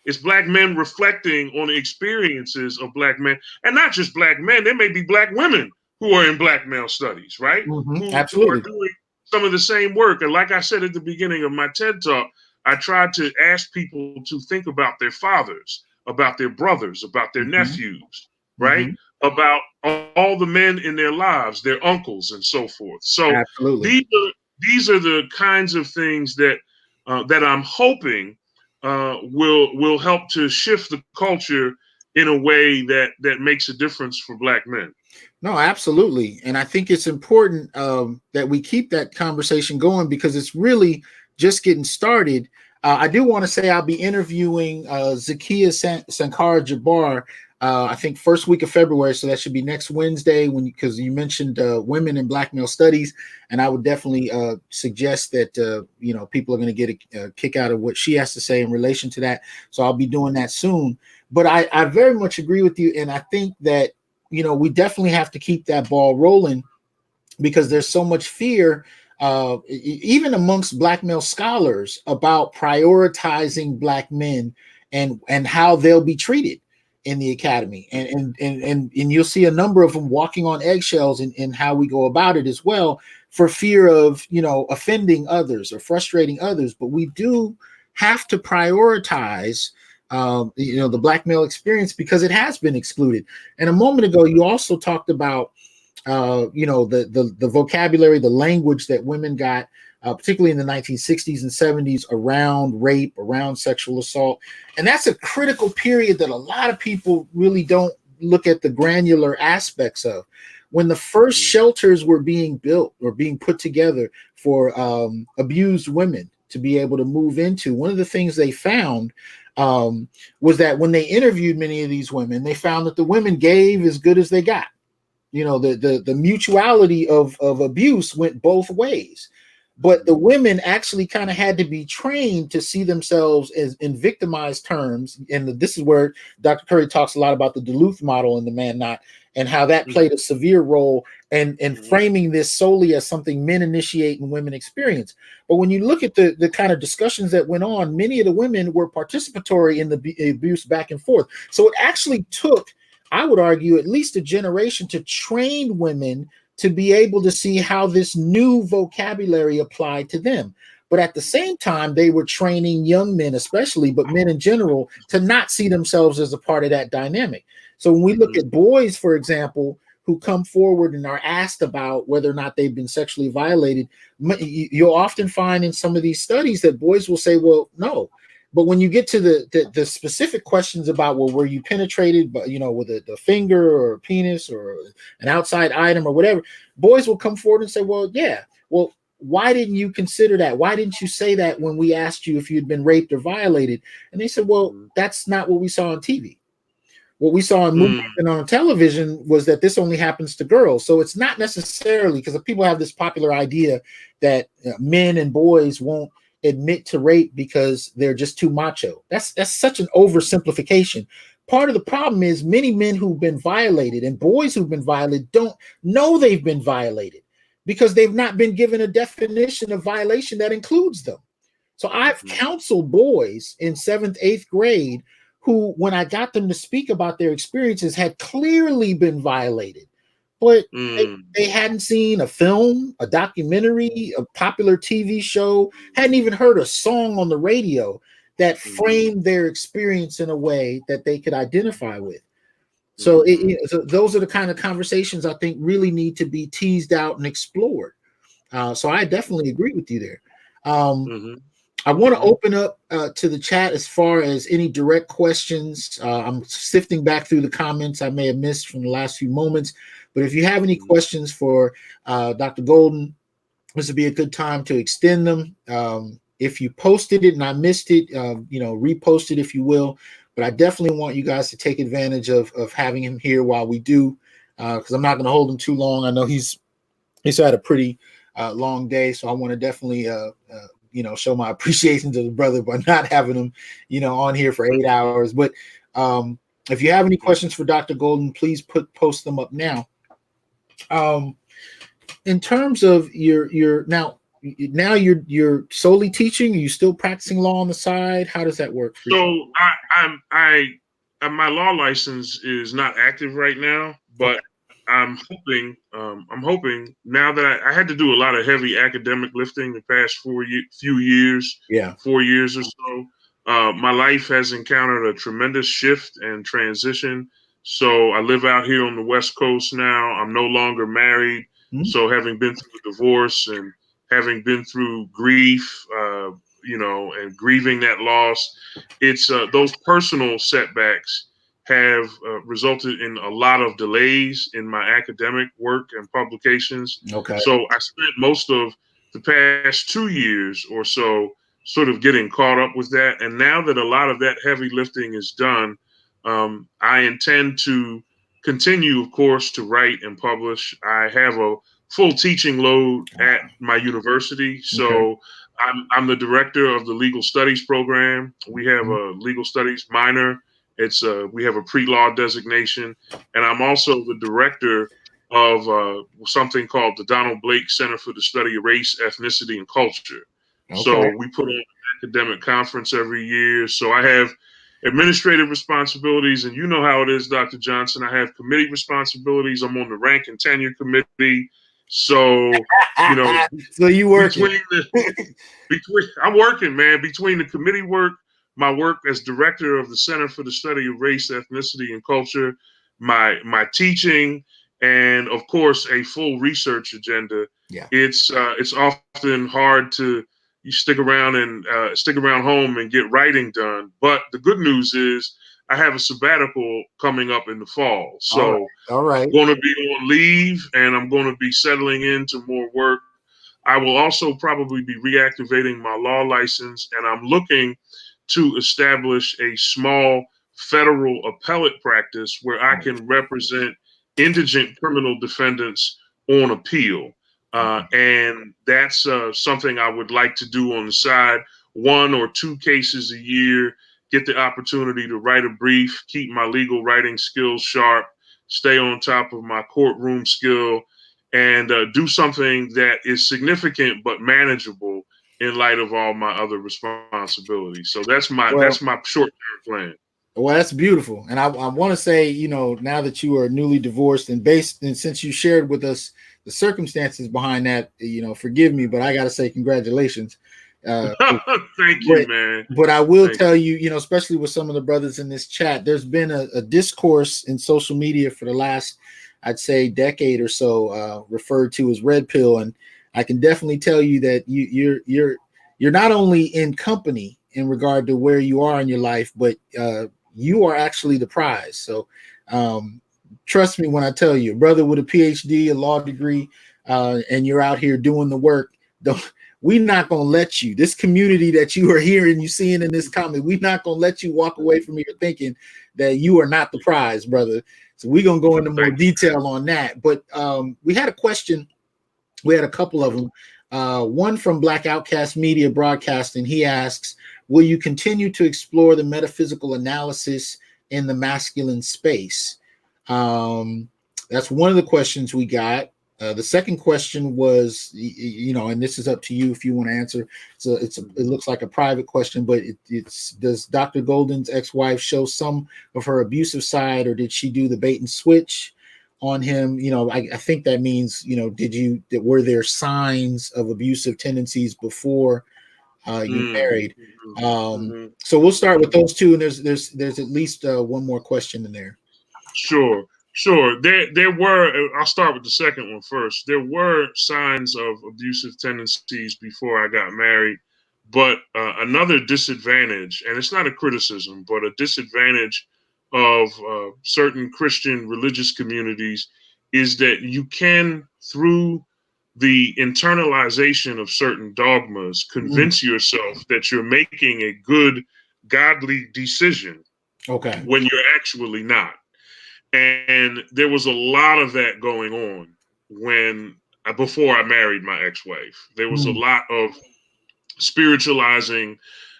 Speaker 2: it's black men reflecting on the experiences of black men, and not just black men. There may be black women who are in black male studies, right?
Speaker 1: Mhm.
Speaker 2: Who are
Speaker 1: Absolutely.
Speaker 2: doing some of the same work. And like I said at the beginning of my TED talk, I tried to ask people to think about their fathers, about their brothers, about their
Speaker 1: Mhm.
Speaker 2: nephews, right?
Speaker 1: Mhm.
Speaker 2: About all the men in their lives, their uncles, and so forth. So
Speaker 1: Absolutely.
Speaker 2: these are the kinds of things that I'm hoping will help to shift the culture in a way that makes a difference for black men.
Speaker 1: No, absolutely. And I think it's important that we keep that conversation going because it's really just getting started. I do want to say I'll be interviewing Zakia Sankara Jabbar. I think first week of February, so that should be next Wednesday. Because you mentioned women in Black male studies, and I would definitely suggest that people are going to get a kick out of what she has to say in relation to that. So I'll be doing that soon. But I very much agree with you, and I think that we definitely have to keep that ball rolling because there's so much fear, even amongst Black male scholars, about prioritizing Black men and how they'll be treated in the academy, and you'll see a number of them walking on eggshells in how we go about it as well, for fear of offending others or frustrating others. But we do have to prioritize the Black male experience because it has been excluded. And a moment ago, you also talked about the vocabulary, the language that women got, particularly in the 1960s and 70s, around rape, around sexual assault. And that's a critical period that a lot of people really don't look at the granular aspects of. When the first shelters were being built or being put together for abused women to be able to move into, one of the things they found was that when they interviewed many of these women, they found that the women gave as good as they got. The mutuality of abuse went both ways, but the women actually kind of had to be trained to see themselves as in victimized terms. And this is where Dr. Curry talks a lot about the Duluth model and the man not, and how that played a severe role and framing this solely as something men initiate and women experience. But when you look at the kind of discussions that went on, many of the women were participatory in the abuse back and forth. So it actually took I would argue at least a generation to train women to be able to see how this new vocabulary applied to them. But at the same time, they were training young men, especially, but men in general, to not see themselves as a part of that dynamic. So when we look at boys, for example, who come forward and are asked about whether or not they've been sexually violated, you'll often find in some of these studies that boys will say, well, no. But when you get to the specific questions about, well, were you penetrated, but with the finger or a penis or an outside item or whatever, boys will come forward and say, well, yeah. Well, why didn't you consider that? Why didn't you say that when we asked you if you'd been raped or violated? And they said, well, that's not what we saw on TV. What we saw in movies and on television was that this only happens to girls. So it's not necessarily, because people have this popular idea that men and boys won't admit to rape because they're just too macho. That's such an oversimplification. Part of the problem is many men who've been violated and boys who've been violated don't know they've been violated because they've not been given a definition of violation that includes them. So I've counseled boys in 7th, 8th grade who, when I got them to speak about their experiences, had clearly been violated, but they hadn't seen a film, a documentary, a popular TV show, hadn't even heard a song on the radio that framed their experience in a way that they could identify with. So, so those are the kind of conversations I think really need to be teased out and explored. So I definitely agree with you there. I want to open up to the chat as far as any direct questions. I'm sifting back through the comments I may have missed from the last few moments. But if you have any questions for Dr. Golden, this would be a good time to extend them. If you posted it and I missed it, repost it if you will. But I definitely want you guys to take advantage of having him here while we do, because I'm not going to hold him too long. I know he's had a pretty long day, so I want to definitely show my appreciation to the brother by not having him, on here for 8 hours. But if you have any questions for Dr. Golden, please post them up now. In terms of your now you're solely teaching. Are you still practicing law on the side? How does that work for you?
Speaker 2: So my law license is not active right now, but I'm hoping now that I had to do a lot of heavy academic lifting the past few years, 4 years or so. My life has encountered a tremendous shift and transition. So I live out here on the West Coast now. I'm no longer married. So having been through a divorce and having been through grief, and grieving that loss, it's those personal setbacks have resulted in a lot of delays in my academic work and publications.
Speaker 1: Okay.
Speaker 2: So I spent most of the past 2 years or so sort of getting caught up with that. And now that a lot of that heavy lifting is done, I intend to continue, of course, to write and publish. I have a full teaching load at my university. So I'm the director of the legal studies program. We have a legal studies minor. We have a pre-law designation, and I'm also the director of something called the Donald Blake Center for the Study of Race, Ethnicity, and Culture. So we put on an academic conference every year. So I have administrative responsibilities, and you know how it is, Dr. Johnson. I have committee responsibilities. I'm on the rank and tenure committee. So
Speaker 1: so you working?
Speaker 2: I'm working, man. Between the committee work, my work as director of the Center for the Study of Race, Ethnicity, and Culture, my teaching, and of course a full research agenda. It's often hard to stick around home and get writing done. But the good news is I have a sabbatical coming up in the fall. So
Speaker 1: all right.
Speaker 2: I'm going to be on leave and I'm going to be settling into more work. I will also probably be reactivating my law license, and I'm looking to establish a small federal appellate practice where I can represent indigent criminal defendants on appeal. And that's something I would like to do on the side, 1 or 2 cases a year, get the opportunity to write a brief, keep my legal writing skills sharp, stay on top of my courtroom skill, and do something that is significant but manageable in light of all my other responsibilities. So that's my short-term plan.
Speaker 1: Well, that's beautiful. And I want to say, now that you are newly divorced and since you shared with us the circumstances behind that, forgive me, but I got to say congratulations. Uh,
Speaker 2: Thank you,
Speaker 1: but
Speaker 2: man.
Speaker 1: but I will
Speaker 2: Thank
Speaker 1: tell you, especially with some of the brothers in this chat, there's been a discourse in social media for the last, I'd say, decade or so, referred to as red pill, and I can definitely tell you that you're not only in company in regard to where you are in your life, but you are actually the prize. So um, trust me when I tell you, a brother with a PhD, a law degree, and you're out here doing the work. Don't we not gonna let you, this community that you are hearing, you seeing in this comment, we not gonna let you walk away from here thinking that you are not the prize, brother. So we're gonna go into more
Speaker 2: Thank you.
Speaker 1: detail on that. But we had a question, we had a couple of them. One from Black Outcast Media Broadcasting. He asks, will you continue to explore the metaphysical analysis in the masculine space? That's one of the questions we got. The second question was, and this is up to you if you want to answer. So it looks like a private question, but it's does Dr. Golden's ex-wife show some of her abusive side, or did she do the bait and switch on him? I think that means, were there signs of abusive tendencies before you married? So we'll start with those two, and there's at least one more question in there.
Speaker 2: Sure, sure. There were. I'll start with the second one first. There were signs of abusive tendencies before I got married, but another disadvantage, and it's not a criticism, but a disadvantage of certain Christian religious communities is that you can, through the internalization of certain dogmas, convince yourself that you're making a good, godly decision
Speaker 1: Okay.
Speaker 2: when you're actually not. And there was a lot of that going on when before I married my ex-wife. There was a lot of spiritualizing.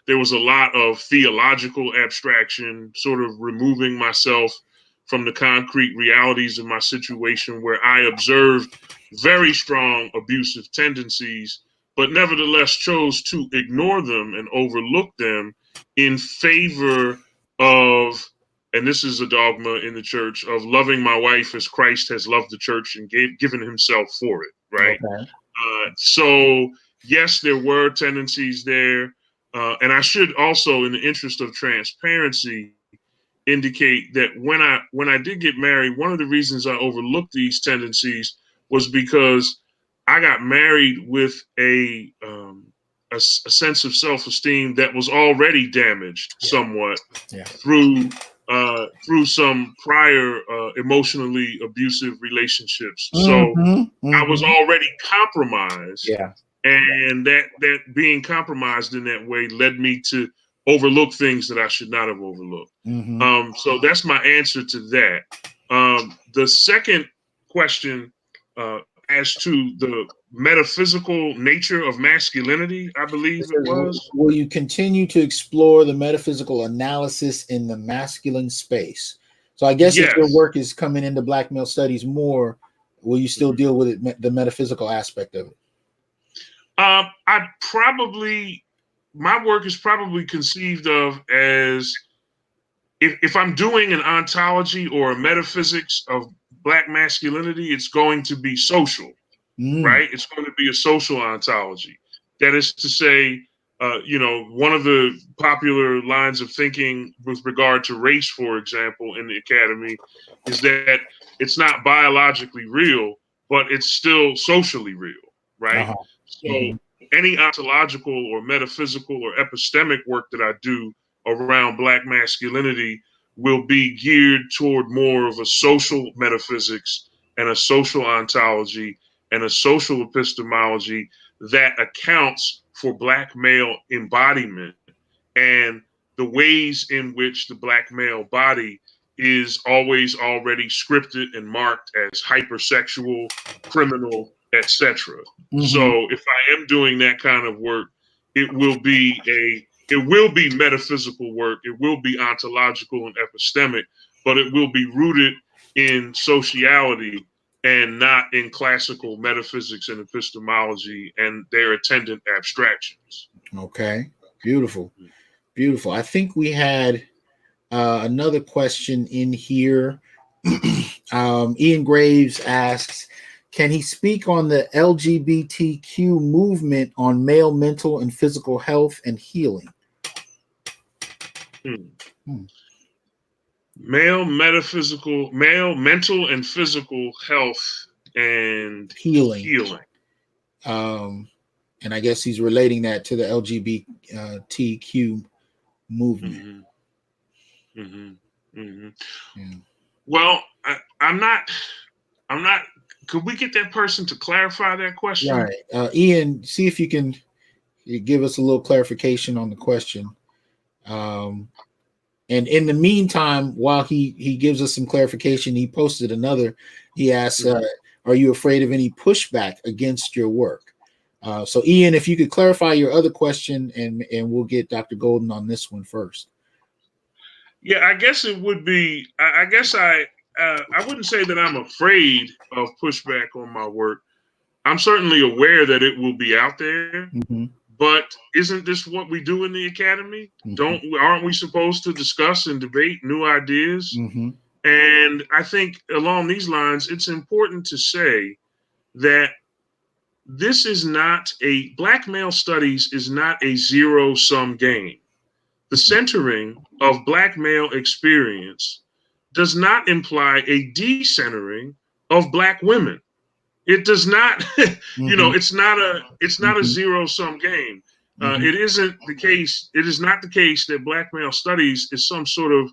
Speaker 2: There was a lot of theological abstraction, sort of removing myself from the concrete realities of my situation, where I observed very strong abusive tendencies, but nevertheless chose to ignore them and overlook them in favor of, and this is a dogma in the church, of loving my wife as Christ has loved the church and given himself for it, right?
Speaker 1: Okay.
Speaker 2: So yes, there were tendencies there. And I should also, in the interest of transparency, indicate that when I did get married, one of the reasons I overlooked these tendencies was because I got married with a sense of self-esteem that was already damaged somewhat through some prior emotionally abusive relationships. So I was already compromised, and that being compromised in that way led me to overlook things that I should not have overlooked. So that's my answer to that. The second question, as to the metaphysical nature of masculinity, I believe it was.
Speaker 1: Will you continue to explore the metaphysical analysis in the masculine space? So I guess if your
Speaker 2: Yes.
Speaker 1: work is coming into black male studies more, will you still deal with it, the metaphysical aspect of it?
Speaker 2: I probably, my work is probably conceived of as, if I'm doing an ontology or a metaphysics of black masculinity, it's going to be social, right? It's going to be a social ontology. That is to say, one of the popular lines of thinking with regard to race, for example, in the academy, is that it's not biologically real, but it's still socially real, right? So any ontological or metaphysical or epistemic work that I do around black masculinity will be geared toward more of a social metaphysics and a social ontology and a social epistemology that accounts for black male embodiment and the ways in which the black male body is always already scripted and marked as hypersexual, criminal, etc. So if I am doing that kind of work, it will be metaphysical work, it will be ontological and epistemic, but it will be rooted in sociality and not in classical metaphysics and epistemology and their attendant abstractions.
Speaker 1: Okay. Beautiful. Beautiful. I think we had Another question in here. Ian Graves asks, can he speak on the LGBTQ movement on male mental and physical health and healing?
Speaker 2: Male mental and physical health and healing.
Speaker 1: And I guess he's relating that to the LGBTQ movement.
Speaker 2: Yeah. Well, I'm not. Could we get that person to clarify that question?
Speaker 1: Right, Ian. See if you can give us a little clarification on the question. And in the meantime, while he gives us some clarification, he posted another. He asks, "Are you afraid of any pushback against your work?" So, Ian, if you could clarify your other question, and we'll get Dr. Golden on this one first.
Speaker 2: Yeah, I guess it would be. I guess I wouldn't say that I'm afraid of pushback on my work. I'm certainly aware that it will be out there. But isn't this what we do in the academy? Aren't we supposed to discuss and debate new ideas? And I think along these lines, it's important to say that this is not Black male studies is not a zero-sum game. The centering of Black male experience does not imply a decentering of Black women. It does not, it's not a zero-sum game. It isn't the case. It is not the case that Black male studies is some sort of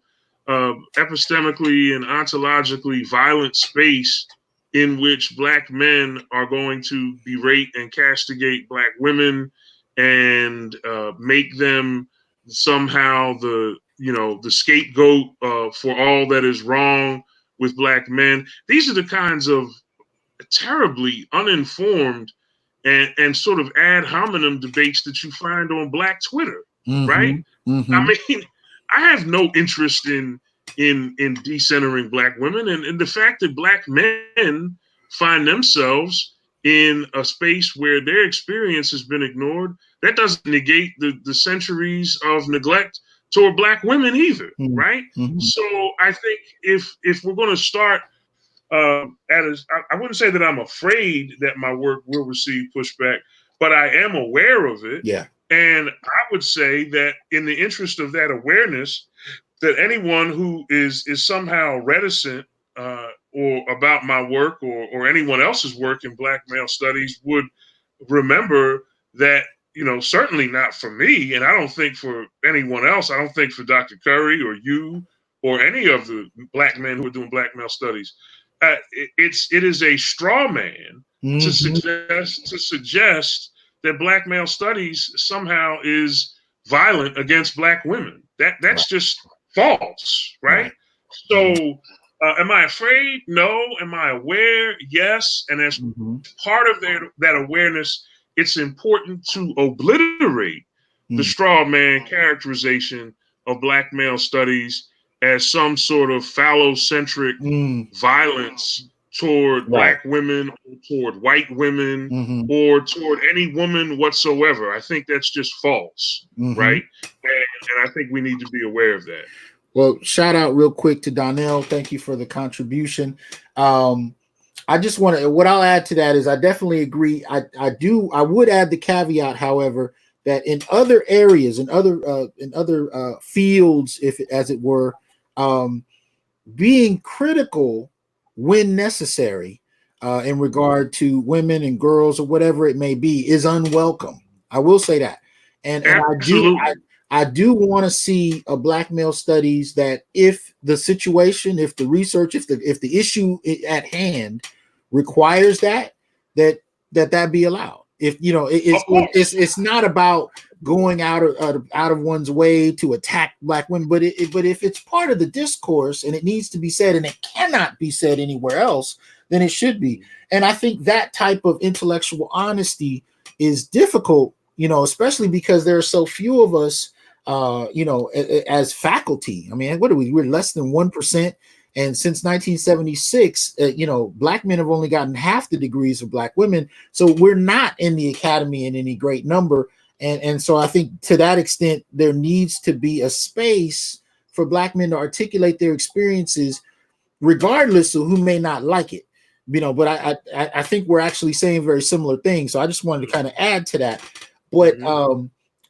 Speaker 2: epistemically and ontologically violent space in which Black men are going to berate and castigate Black women and make them somehow the scapegoat for all that is wrong with Black men. These are the kinds of terribly uninformed and sort of ad hominem debates that you find on Black Twitter, right? I mean, I have no interest in decentering Black women, and the fact that Black men find themselves in a space where their experience has been ignored, that doesn't negate the centuries of neglect toward Black women either, right? So I think if we're going to start I wouldn't say that I'm afraid that my work will receive pushback, but I am aware of it.
Speaker 1: Yeah.
Speaker 2: And I would say that in the interest of that awareness, that anyone who is somehow reticent or about my work or anyone else's work in Black male studies would remember that, certainly not for me, and I don't think for anyone else. I don't think for Dr. Curry or you or any of the Black men who are doing Black male studies. It is a straw man to suggest that Black male studies somehow is violent against Black women. That's just false, right? So, am I afraid? No. Am I aware? Yes. And as part of that awareness, it's important to obliterate the straw man characterization of Black male studies as some sort of phallocentric violence toward Black women, or toward white women, or toward any woman whatsoever. I think that's just false, right? And I think we need to be aware of that.
Speaker 1: Well, shout out real quick to Donnell. Thank you for the contribution. I just want to, what I'll add to that is I definitely agree. I would add the caveat, however, that in other areas, in other fields, as it were, being critical when necessary in regard to women and girls or whatever it may be is unwelcome. I will say that. And I do want to see a Black male studies that if the situation, if the research, if the issue at hand requires that be allowed. If it's not about going out of one's way to attack Black women, but if it's part of the discourse and it needs to be said and it cannot be said anywhere else, then it should be. And I think that type of intellectual honesty is difficult, especially because there are so few of us, as faculty. I mean, what are we? We're less than 1%. And since 1976, Black men have only gotten half the degrees of Black women. So we're not in the academy in any great number. And so I think to that extent, there needs to be a space for Black men to articulate their experiences, regardless of who may not like it. But I think we're actually saying very similar things. So I just wanted to kind of add to that. But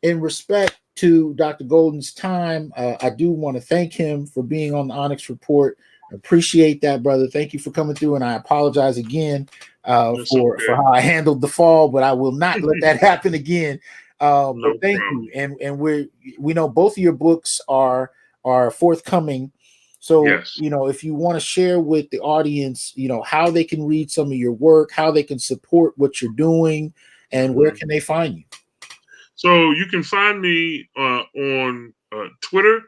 Speaker 1: in respect to Dr. Golden's time, I do want to thank him for being on the Onyx Report. Appreciate that, brother. Thank you for coming through, and I apologize again for how I handled the fall, but I will not let that happen again. But thank you, and we know both of your books are forthcoming. So, if you want to share with the audience, how they can read some of your work, how they can support what you're doing, and where can they find you?
Speaker 2: So you can find me on Twitter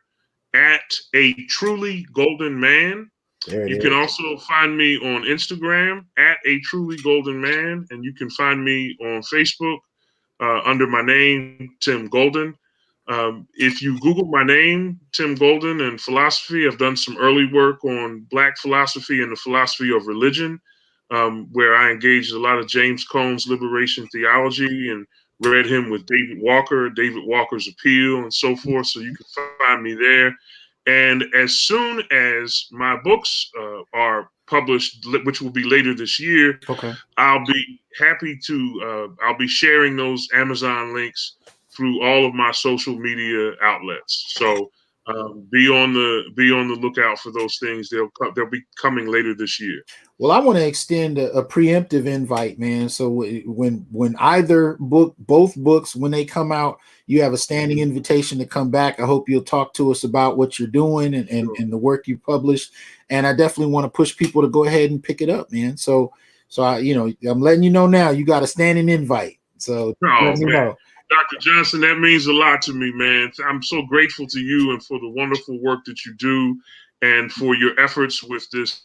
Speaker 2: at A Truly Golden Man. You can also find me on Instagram at A Truly Golden Man, and you can find me on Facebook under my name, Tim Golden. If you Google my name, Tim Golden, and philosophy, I've done some early work on Black philosophy and the philosophy of religion, where I engaged a lot of James Cone's liberation theology and read him with David Walker's Appeal, and so forth. So you can find me there. And as soon as my books are published, which will be later this year, I'll be happy to. I'll be sharing those Amazon links through all of my social media outlets. So be on the lookout for those things. They'll be coming later this year.
Speaker 1: Well, I want to extend a preemptive invite, man. So when either both books, when they come out, you have a standing invitation to come back. I hope you'll talk to us about what you're doing and the work you published. And I definitely want to push people to go ahead and pick it up, man. So I'm letting you know now, you got a standing invite. So let me know.
Speaker 2: Dr. Johnson, that means a lot to me, man. I'm so grateful to you and for the wonderful work that you do and for your efforts with this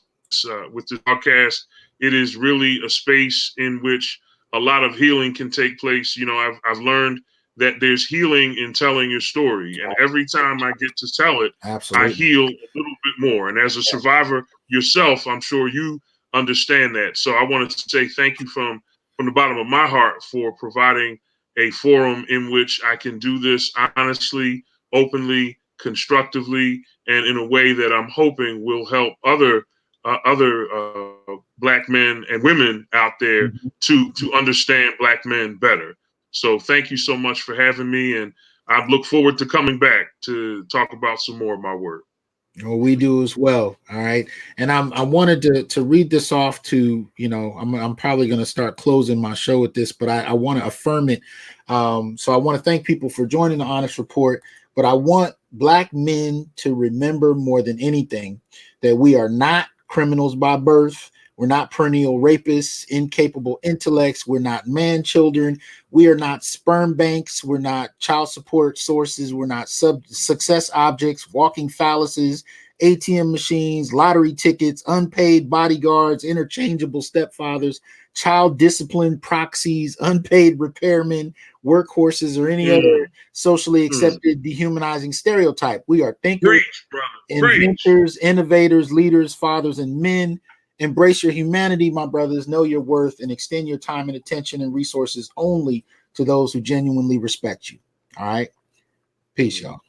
Speaker 2: podcast. It is really a space in which a lot of healing can take place. I've learned that there's healing in telling your story. And every time I get to tell it, I heal a little bit more. And as a survivor yourself, I'm sure you understand that. So I wanted to say thank you from the bottom of my heart for providing a forum in which I can do this honestly, openly, constructively, and in a way that I'm hoping will help other Black men and women out there to understand Black men better. So thank you so much for having me, and I look forward to coming back to talk about some more of my work.
Speaker 1: Well, we do as well. All right. And I wanted to read this off to, I'm probably going to start closing my show with this, but I want to affirm it. So I want to thank people for joining the Onyx Report, but I want Black men to remember more than anything that we are not criminals by birth. We're not perennial rapists, incapable intellects. We're not man children. We are not sperm banks. We're not child support sources. We're not success objects, walking phalluses, ATM machines, lottery tickets, unpaid bodyguards, interchangeable stepfathers, child discipline proxies, unpaid repairmen, workhorses, or any other socially accepted dehumanizing stereotype. We are thinkers, inventors, innovators, leaders, fathers, and men. Embrace your humanity, my brothers. Know your worth and extend your time and attention and resources only to those who genuinely respect you. All right. Peace, y'all.